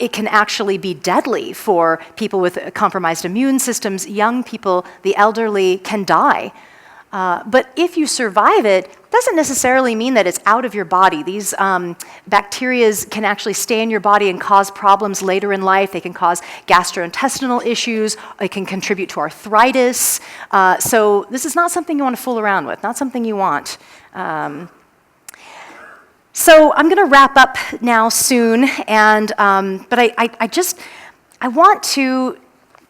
It can actually be deadly for people with compromised immune systems. Young people, the elderly can die. But if you survive it, doesn't necessarily mean that it's out of your body. These bacteria can actually stay in your body and cause problems later in life. They can cause gastrointestinal issues. It can contribute to arthritis. So this is not something you want to fool around with, not something you want. So I'm going to wrap up now soon, and but I want to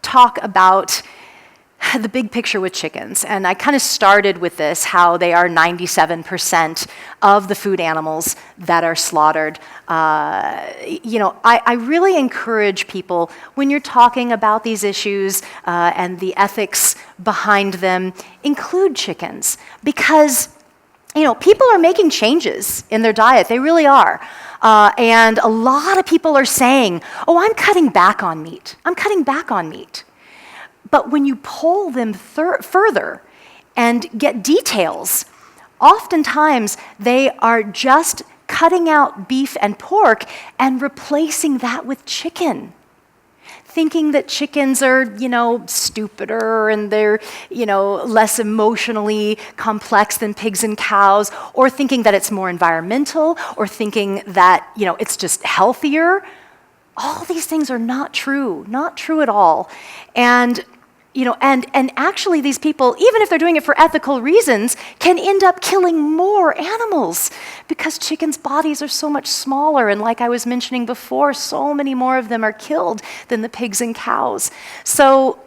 talk about the big picture with chickens. And I kind of started with this, how they are 97% of the food animals that are slaughtered. I really encourage people, when you're talking about these issues and the ethics behind them, include chickens. Because, people are making changes in their diet. They really are. And a lot of people are saying, I'm cutting back on meat. I'm cutting back on meat. But when you poll them further and get details, oftentimes they are just cutting out beef and pork and replacing that with chicken. thinking that chickens are, stupider and they're, less emotionally complex than pigs and cows, or thinking that it's more environmental, or thinking that, it's just healthier. All these things are not true at all. And and actually these people, even if they're doing it for ethical reasons, can end up killing more animals because chickens' bodies are so much smaller. And like I was mentioning before, so many more of them are killed than the pigs and cows. So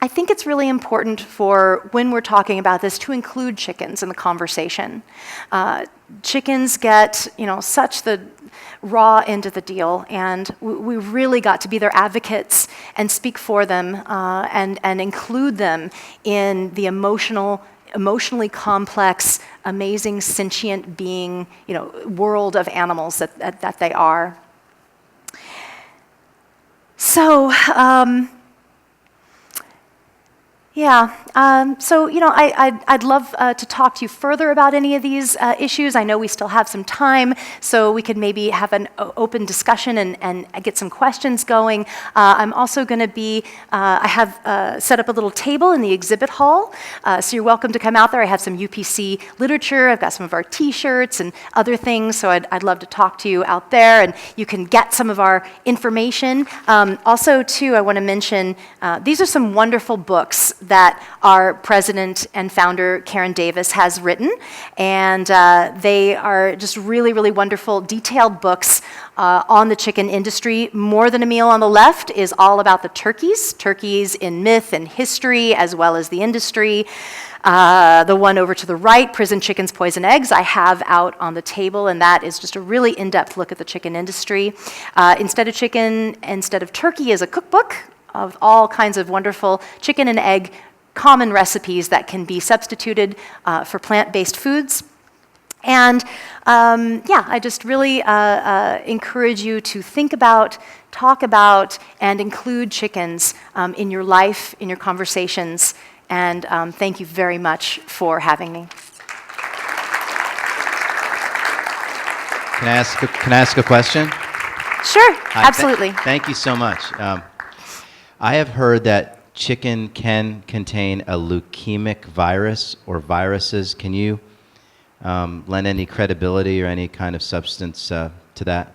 I think it's really important for when we're talking about this to include chickens in the conversation. Chickens get, such the raw end of the deal, and we really got to be their advocates and speak for them and include them in the emotionally complex, amazing, sentient being, world of animals that they are. So, I'd love to talk to you further about any of these issues. I know we still have some time, so we could maybe have an open discussion and get some questions going. I'm also going to be, I have set up a little table in the exhibit hall, so you're welcome to come out there. I have some UPC literature. I've got some of our T-shirts and other things, so I'd love to talk to you out there, and you can get some of our information. Also, too, I want to mention, these are some wonderful books that our president and founder, Karen Davis, has written. And they are just really, really wonderful, detailed books on the chicken industry. More Than a Meal on the left is all about the turkeys in myth and history, as well as the industry. The one over to the right, Prison Chickens, Poison Eggs, I have out on the table, and that is just a really in-depth look at the chicken industry. Instead of Chicken, Instead of Turkey is a cookbook of all kinds of wonderful chicken and egg common recipes that can be substituted for plant-based foods. And I just really encourage you to think about, talk about, and include chickens in your life, in your conversations. And thank you very much for having me. Can I ask a question? Sure, absolutely. Thank you so much. I have heard that chicken can contain a leukemic virus or viruses. Can you lend any credibility or any kind of substance to that?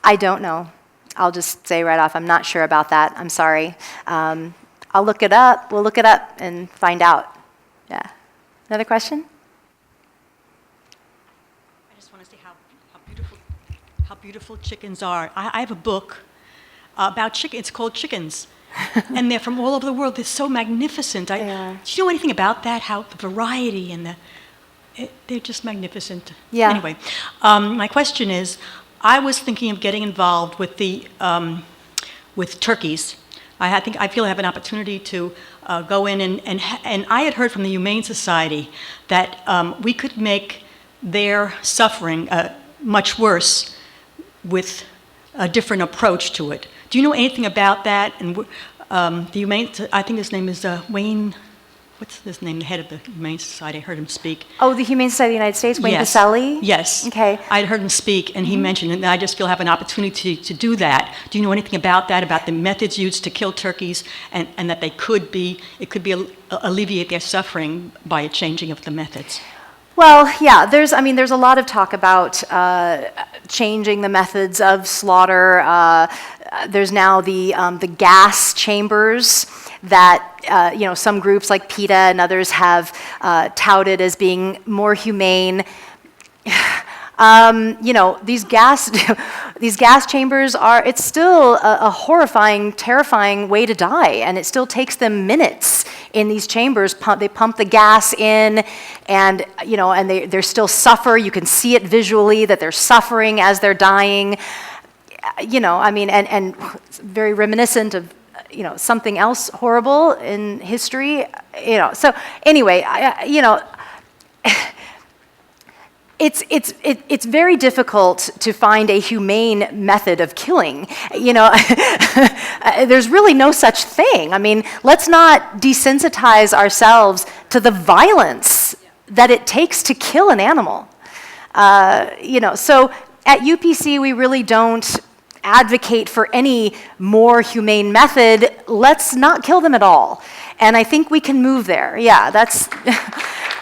I don't know. I'll just say right off, I'm not sure about that. I'm sorry. I'll look it up. We'll look it up and find out. Yeah. Another question? I just want to say how beautiful chickens are. I have a book about chicken. It's called Chickens. And they're from all over the world. They're so magnificent. Do you know anything about that? How the variety and they're just magnificent. Yeah. Anyway, my question is, I was thinking of getting involved with with turkeys. I feel I have an opportunity to go in and I had heard from the Humane Society that we could make their suffering much worse with a different approach to it. Do you know anything about that? And the Humane, I think his name is Wayne. What's his name? The head of the Humane Society. I heard him speak. Oh, the Humane Society of the United States, Wayne Caselli? Yes. Okay. I heard him speak, and he mentioned, and I just feel I have an opportunity to do that. Do you know anything about that? About the methods used to kill turkeys, and that it could be alleviate their suffering by a changing of the methods? Well, yeah, there's a lot of talk about changing the methods of slaughter. There's now the gas chambers that some groups like PETA and others have touted as being more humane. These gas chambers it's still a horrifying, terrifying way to die, and it still takes them minutes in these chambers. They pump the gas in, and they still suffer. You can see it visually that they're suffering as they're dying. And it's very reminiscent of something else horrible in history. So anyway, It's very difficult to find a humane method of killing. There's really no such thing. Let's not desensitize ourselves to the violence that it takes to kill an animal. So at UPC, we really don't advocate for any more humane method, let's not kill them at all. And I think we can move there. Yeah, that's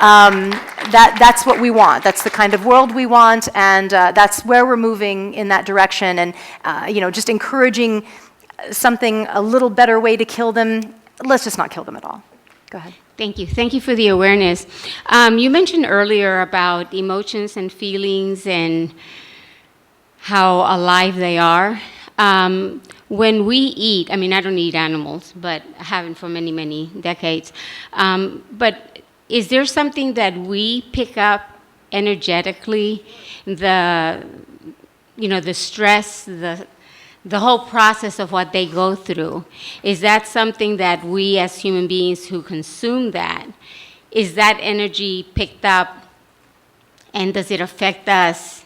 that's what we want. That's the kind of world we want, and that's where we're moving in that direction. And just encouraging something, a little better way to kill them. Let's just not kill them at all. Go ahead. Thank you. Thank you for the awareness. You mentioned earlier about emotions and feelings and how alive they are. When we eat, I mean, I don't eat animals, but I haven't for many, many decades. But is there something that we pick up energetically, the stress, the whole process of what they go through? Is that something that we as human beings who consume that, is that energy picked up, and does it affect us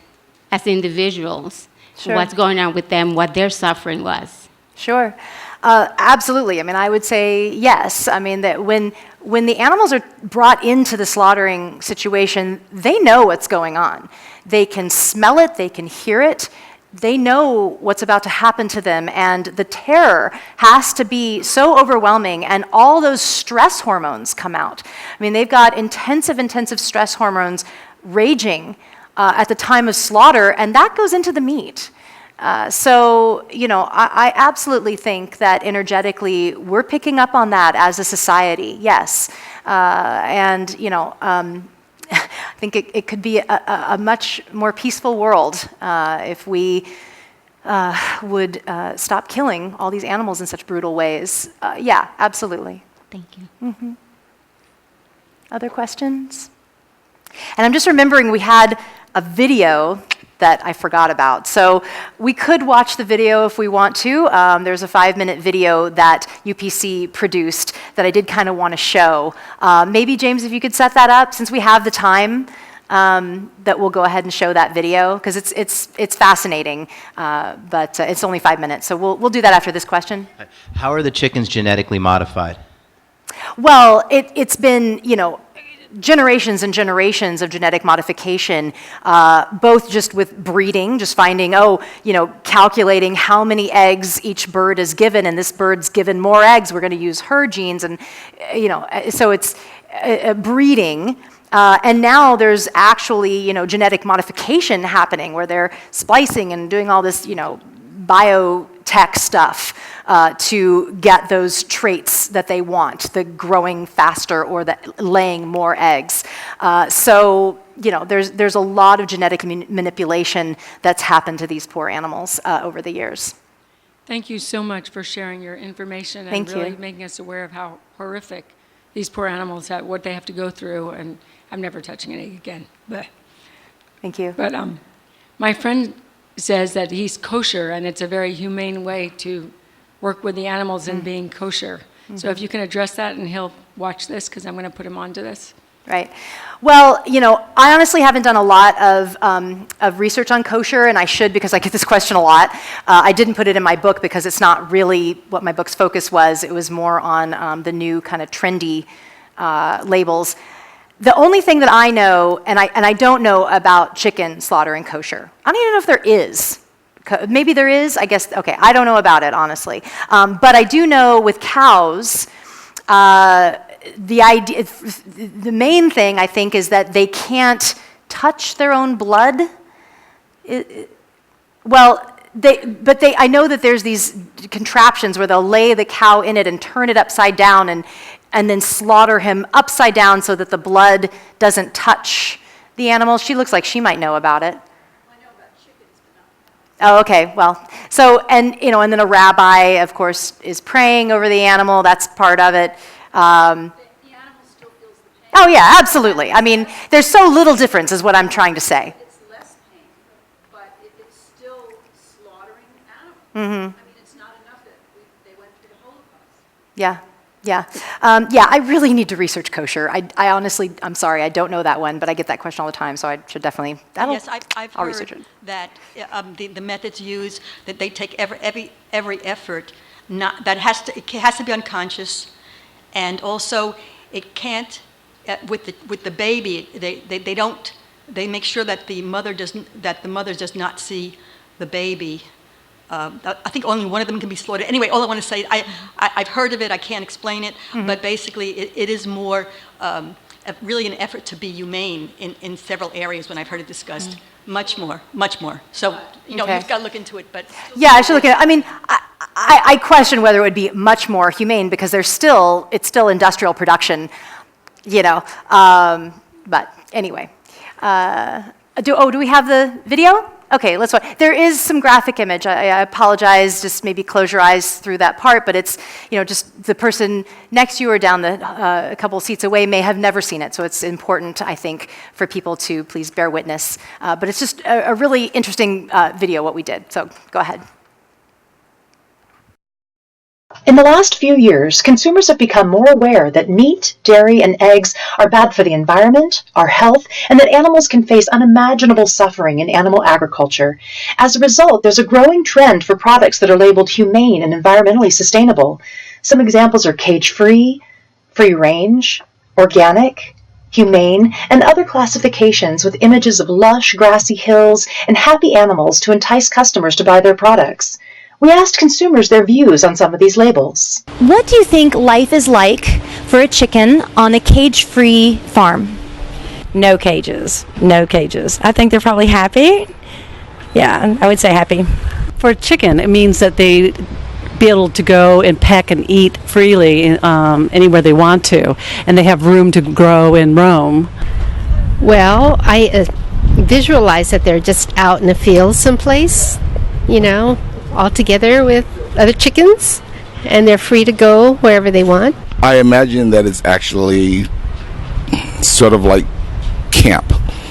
as individuals? Sure. What's going on with them, what their suffering was? Sure. Absolutely. I mean, I would say yes. I mean, that when the animals are brought into the slaughtering situation, they know what's going on. They can smell it, they can hear it, they know what's about to happen to them, and the terror has to be so overwhelming, and all those stress hormones come out. I mean, they've got intensive stress hormones raging at the time of slaughter, and that goes into the meat. I absolutely think that energetically we're picking up on that as a society, yes. I think it could be a much more peaceful world if we would stop killing all these animals in such brutal ways. Yeah, absolutely. Thank you. Mm-hmm. Other questions? And I'm just remembering we had a video that I forgot about. So we could watch the video if we want to. There's a 5-minute video that UPC produced that I did kind of want to show. Maybe, James, if you could set that up, since we have the time, that we'll go ahead and show that video, because it's fascinating, but it's only 5 minutes. So we'll do that after this question. How are the chickens genetically modified? Well, it's been, generations and generations of genetic modification, both just with breeding, just finding, calculating how many eggs each bird is given, and this bird's given more eggs, we're going to use her genes, and, so it's breeding. And now there's actually, genetic modification happening where they're splicing and doing all this, biotech stuff to get those traits that they want, the growing faster or the laying more eggs. There's a lot of genetic manipulation that's happened to these poor animals over the years. Thank you so much for sharing your information and really making us aware of how horrific these poor animals have, what they have to go through. And I'm never touching an egg again. But thank you. But my friend says that he's kosher, and it's a very humane way to work with the animals and being kosher. Mm-hmm. So if you can address that, and he'll watch this, because I'm going to put him onto this. Right. Well, I honestly haven't done a lot of research on kosher, and I should, because I get this question a lot. I didn't put it in my book because it's not really what my book's focus was. It was more on the new kind of trendy labels. The only thing that I know, and I don't know about chicken slaughtering kosher. I don't even know if there is. Maybe there is, I guess. Okay, I don't know about it, honestly. But I do know with cows, the main thing, I think, is that they can't touch their own blood. I know that there's these contraptions where they'll lay the cow in it and turn it upside down and then slaughter him upside down so that the blood doesn't touch the animal. She looks like she might know about it. I know about chickens, but not. Oh, okay. Well, and then a rabbi, of course, is praying over the animal. That's part of it. The animal still feels the pain. Oh, yeah, absolutely. I mean, there's so little difference is what I'm trying to say. It's less pain, but it's still slaughtering animals. Mm-hmm. I mean, it's not enough that they went through the Holocaust. Yeah. I really need to research kosher. I honestly, I'm sorry, I don't know that one, but I get that question all the time, so I should definitely. Yes, I've I'll research heard it. that the methods used, that they take every effort, it has to be unconscious, and also it can't with the baby. They make sure that the mother does not see the baby I think only one of them can be slaughtered. Anyway, all I want to say, I've heard of it, I can't explain it, but basically it is more really an effort to be humane in several areas when I've heard it discussed. Much more. So, you've got to look into it, but... Yeah, I should look at it. I mean, I question whether it would be much more humane because it's still industrial production, but anyway. Do we have the video? Okay, let's watch. There is some graphic image. I apologize, just maybe close your eyes through that part, but it's, just the person next to you or down a couple seats away may have never seen it, so it's important, I think, for people to please bear witness. But it's just a really interesting video, what we did, so go ahead. In the last few years, consumers have become more aware that meat, dairy, and eggs are bad for the environment, our health, and that animals can face unimaginable suffering in animal agriculture. As a result, there's a growing trend for products that are labeled humane and environmentally sustainable. Some examples are cage-free, free-range, organic, humane, and other classifications with images of lush, grassy hills and happy animals to entice customers to buy their products. We asked consumers their views on some of these labels. What do you think life is like for a chicken on a cage-free farm? No cages. I think they're probably happy. Yeah, I would say happy. For a chicken, it means that they be able to go and peck and eat freely anywhere they want to, and they have room to grow and roam. Well, I visualize that they're just out in the field someplace, all together with other chickens, and they're free to go wherever they want. I imagine that it's actually sort of like camp,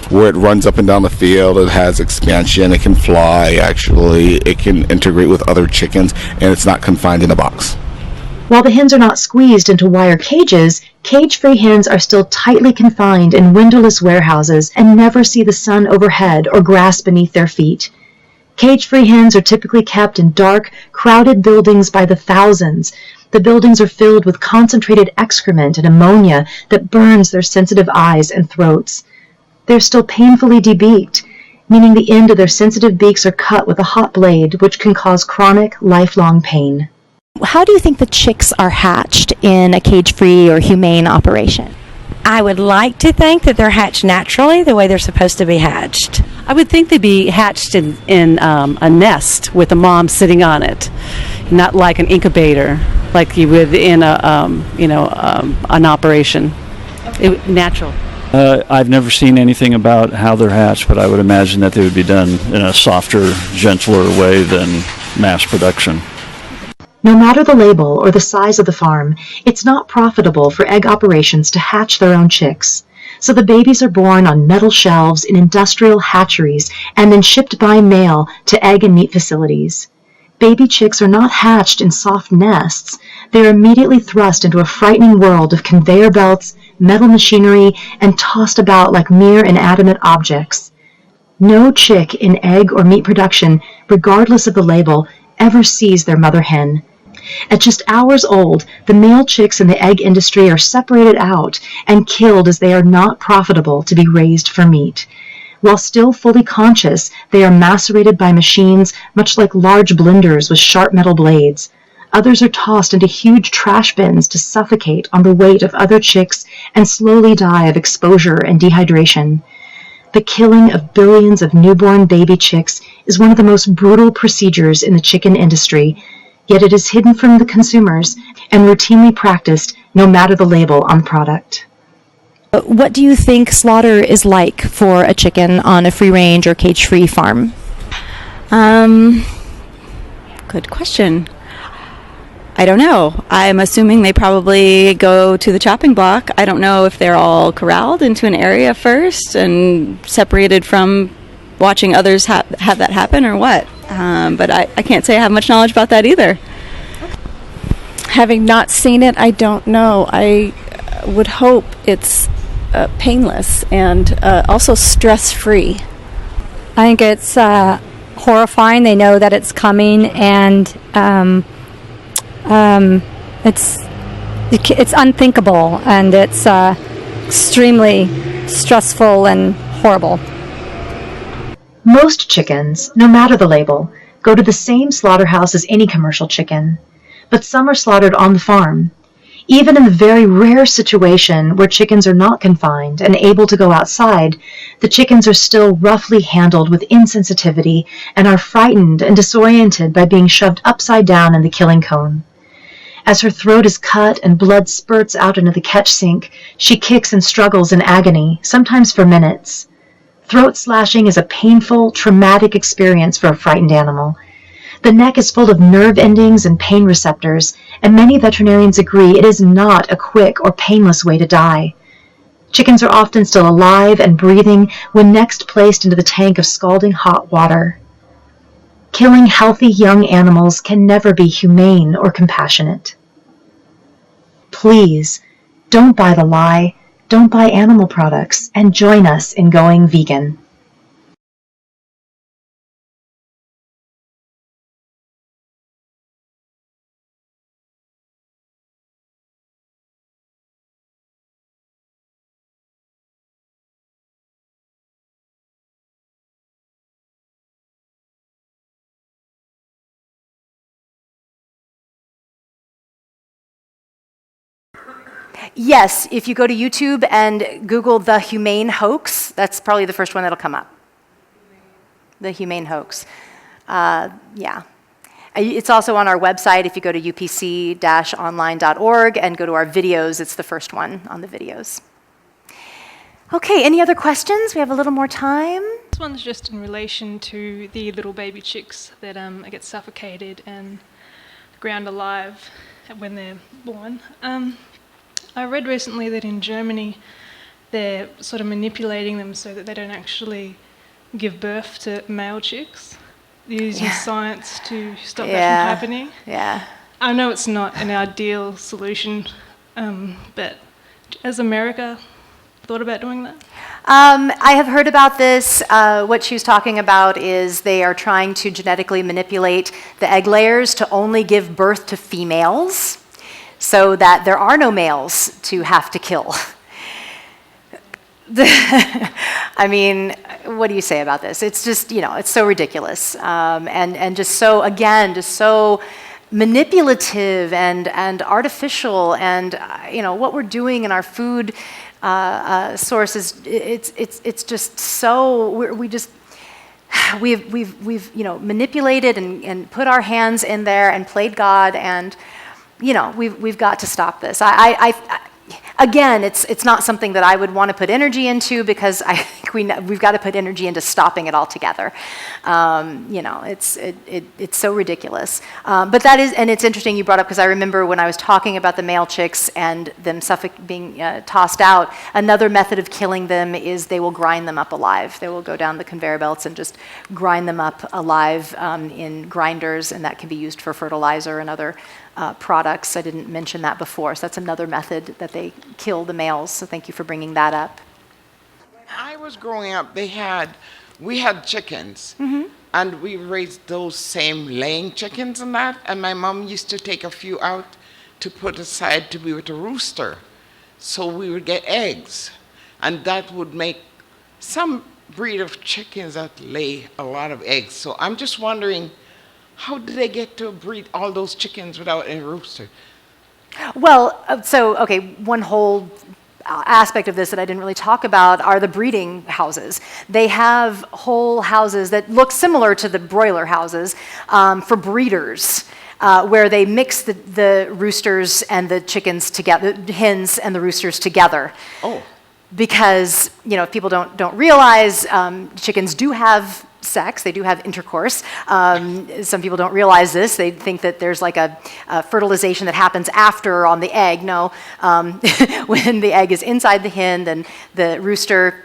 where it runs up and down the field, it has expansion, it can fly, actually, it can integrate with other chickens, and it's not confined in a box. While the hens are not squeezed into wire cages, cage-free hens are still tightly confined in windowless warehouses and never see the sun overhead or grass beneath their feet. Cage-free hens are typically kept in dark, crowded buildings by the thousands. The buildings are filled with concentrated excrement and ammonia that burns their sensitive eyes and throats. They're still painfully debeaked, meaning the end of their sensitive beaks are cut with a hot blade, which can cause chronic, lifelong pain. How do you think the chicks are hatched in a cage-free or humane operation? I would like to think that they're hatched naturally the way they're supposed to be hatched. I would think they'd be hatched in a nest with a mom sitting on it, not like an incubator, like you would in an operation. Natural. I've never seen anything about how they're hatched, but I would imagine that they would be done in a softer, gentler way than mass production. No matter the label or the size of the farm, it's not profitable for egg operations to hatch their own chicks. So the babies are born on metal shelves in industrial hatcheries and then shipped by mail to egg and meat facilities. Baby chicks are not hatched in soft nests. They are immediately thrust into a frightening world of conveyor belts, metal machinery, and tossed about like mere inanimate objects. No chick in egg or meat production, regardless of the label, ever sees their mother hen. At just hours old, the male chicks in the egg industry are separated out and killed as they are not profitable to be raised for meat. While still fully conscious, they are macerated by machines much like large blenders with sharp metal blades. Others are tossed into huge trash bins to suffocate on the weight of other chicks and slowly die of exposure and dehydration. The killing of billions of newborn baby chicks is one of the most brutal procedures in the chicken industry, yet it is hidden from the consumers and routinely practiced no matter the label on the product. What do you think slaughter is like for a chicken on a free-range or cage-free farm? Good question. I don't know. I'm assuming they probably go to the chopping block. I don't know if they're all corralled into an area first and separated from watching others have that happen or what. But I can't say I have much knowledge about that either. Having not seen it, I don't know. I would hope it's painless and also stress-free. I think it's horrifying. They know that it's coming, and it's unthinkable, and it's extremely stressful and horrible. Most chickens, no matter the label, go to the same slaughterhouse as any commercial chicken, but some are slaughtered on the farm. Even in the very rare situation where chickens are not confined and able to go outside, the chickens are still roughly handled with insensitivity and are frightened and disoriented by being shoved upside down in the killing cone. As her throat is cut and blood spurts out into the catch sink, she kicks and struggles in agony, sometimes for minutes. Throat slashing is a painful, traumatic experience for a frightened animal. The neck is full of nerve endings and pain receptors, and many veterinarians agree it is not a quick or painless way to die. Chickens are often still alive and breathing when next placed into the tank of scalding hot water. Killing healthy young animals can never be humane or compassionate. Please, don't buy the lie, don't buy animal products, and join us in going vegan. Yes, if you go to YouTube and Google the humane hoax, that's probably the first one that'll come up. The humane hoax. Yeah. It's also on our website. If you go to upc-online.org and go to our videos, it's the first one on the videos. Okay, any other questions? We have a little more time. This one's just in relation to the little baby chicks that get suffocated and ground alive when they're born. I read recently that in Germany they're sort of manipulating them so that they don't actually give birth to male chicks. They're using science to stop that from happening. Yeah. I know it's not an ideal solution, but has America thought about doing that? I have heard about this. What she was talking about is they are trying to genetically manipulate the egg layers to only give birth to females, so that there are no males to have to kill. I mean, what do you say about this? It's just, it's so ridiculous. And just so, again, just so manipulative and artificial, and, what we're doing in our food sources, it's just so, we've manipulated and put our hands in there and played God, and we've got to stop this. Again, it's not something that I would want to put energy into, because I think we've got to put energy into stopping it altogether. It's so ridiculous. But that is, and it's interesting you brought up, because I remember when I was talking about the male chicks and them being tossed out, another method of killing them is they will grind them up alive. They will go down the conveyor belts and just grind them up alive in grinders, and that can be used for fertilizer and other products. I didn't mention that before, so that's another method that they kill the males, so thank you for bringing that up. When I was growing up, we had chickens, and we raised those same laying chickens and that, and my mom used to take a few out to put aside to be with a rooster, so we would get eggs, and that would make some breed of chickens that lay a lot of eggs. So I'm just wondering, how did they get to breed all those chickens without any rooster? Well, one whole aspect of this that I didn't really talk about are the breeding houses. They have whole houses that look similar to the broiler houses for breeders, where they mix the roosters and the chickens together, the hens and the roosters together. Oh. Because, if people don't realize, chickens do have sex, they do have intercourse. Some people don't realize this. They think that there's like a fertilization that happens after on the egg. No, when the egg is inside the hen, then the rooster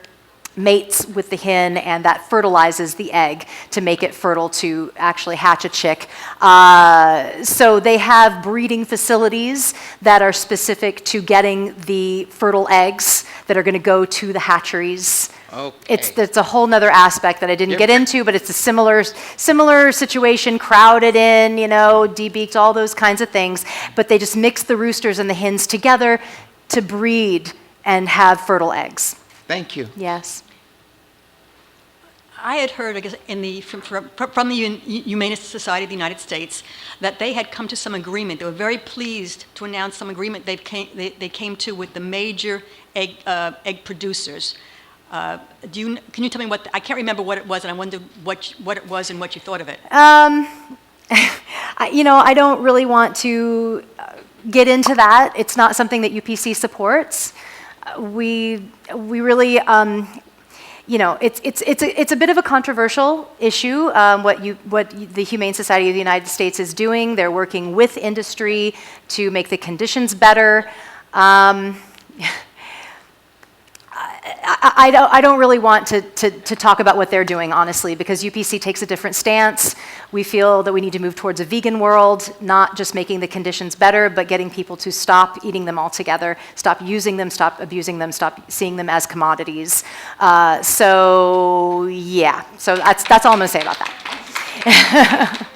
mates with the hen, and that fertilizes the egg to make it fertile to actually hatch a chick. So they have breeding facilities that are specific to getting the fertile eggs that are going to go to the hatcheries. Okay. It's a whole nother aspect that I didn't get into, but it's a similar situation, crowded in, debeaked, all those kinds of things. But they just mix the roosters and the hens together to breed and have fertile eggs. Thank you. Yes. I had heard, I guess, from the Humane Society of the United States that they had come to some agreement. They were very pleased to announce some agreement they came to with the major egg producers. Can you tell me what? I can't remember what it was, and I wonder what it was and what you thought of it. I don't really want to get into that. It's not something that UPC supports. We really, it's a bit of a controversial issue. What the Humane Society of the United States is doing, they're working with industry to make the conditions better. I don't really want to talk about what they're doing, honestly, because UPC takes a different stance. We feel that we need to move towards a vegan world, not just making the conditions better, but getting people to stop eating them altogether, stop using them, stop abusing them, stop seeing them as commodities. So that's all I'm going to say about that.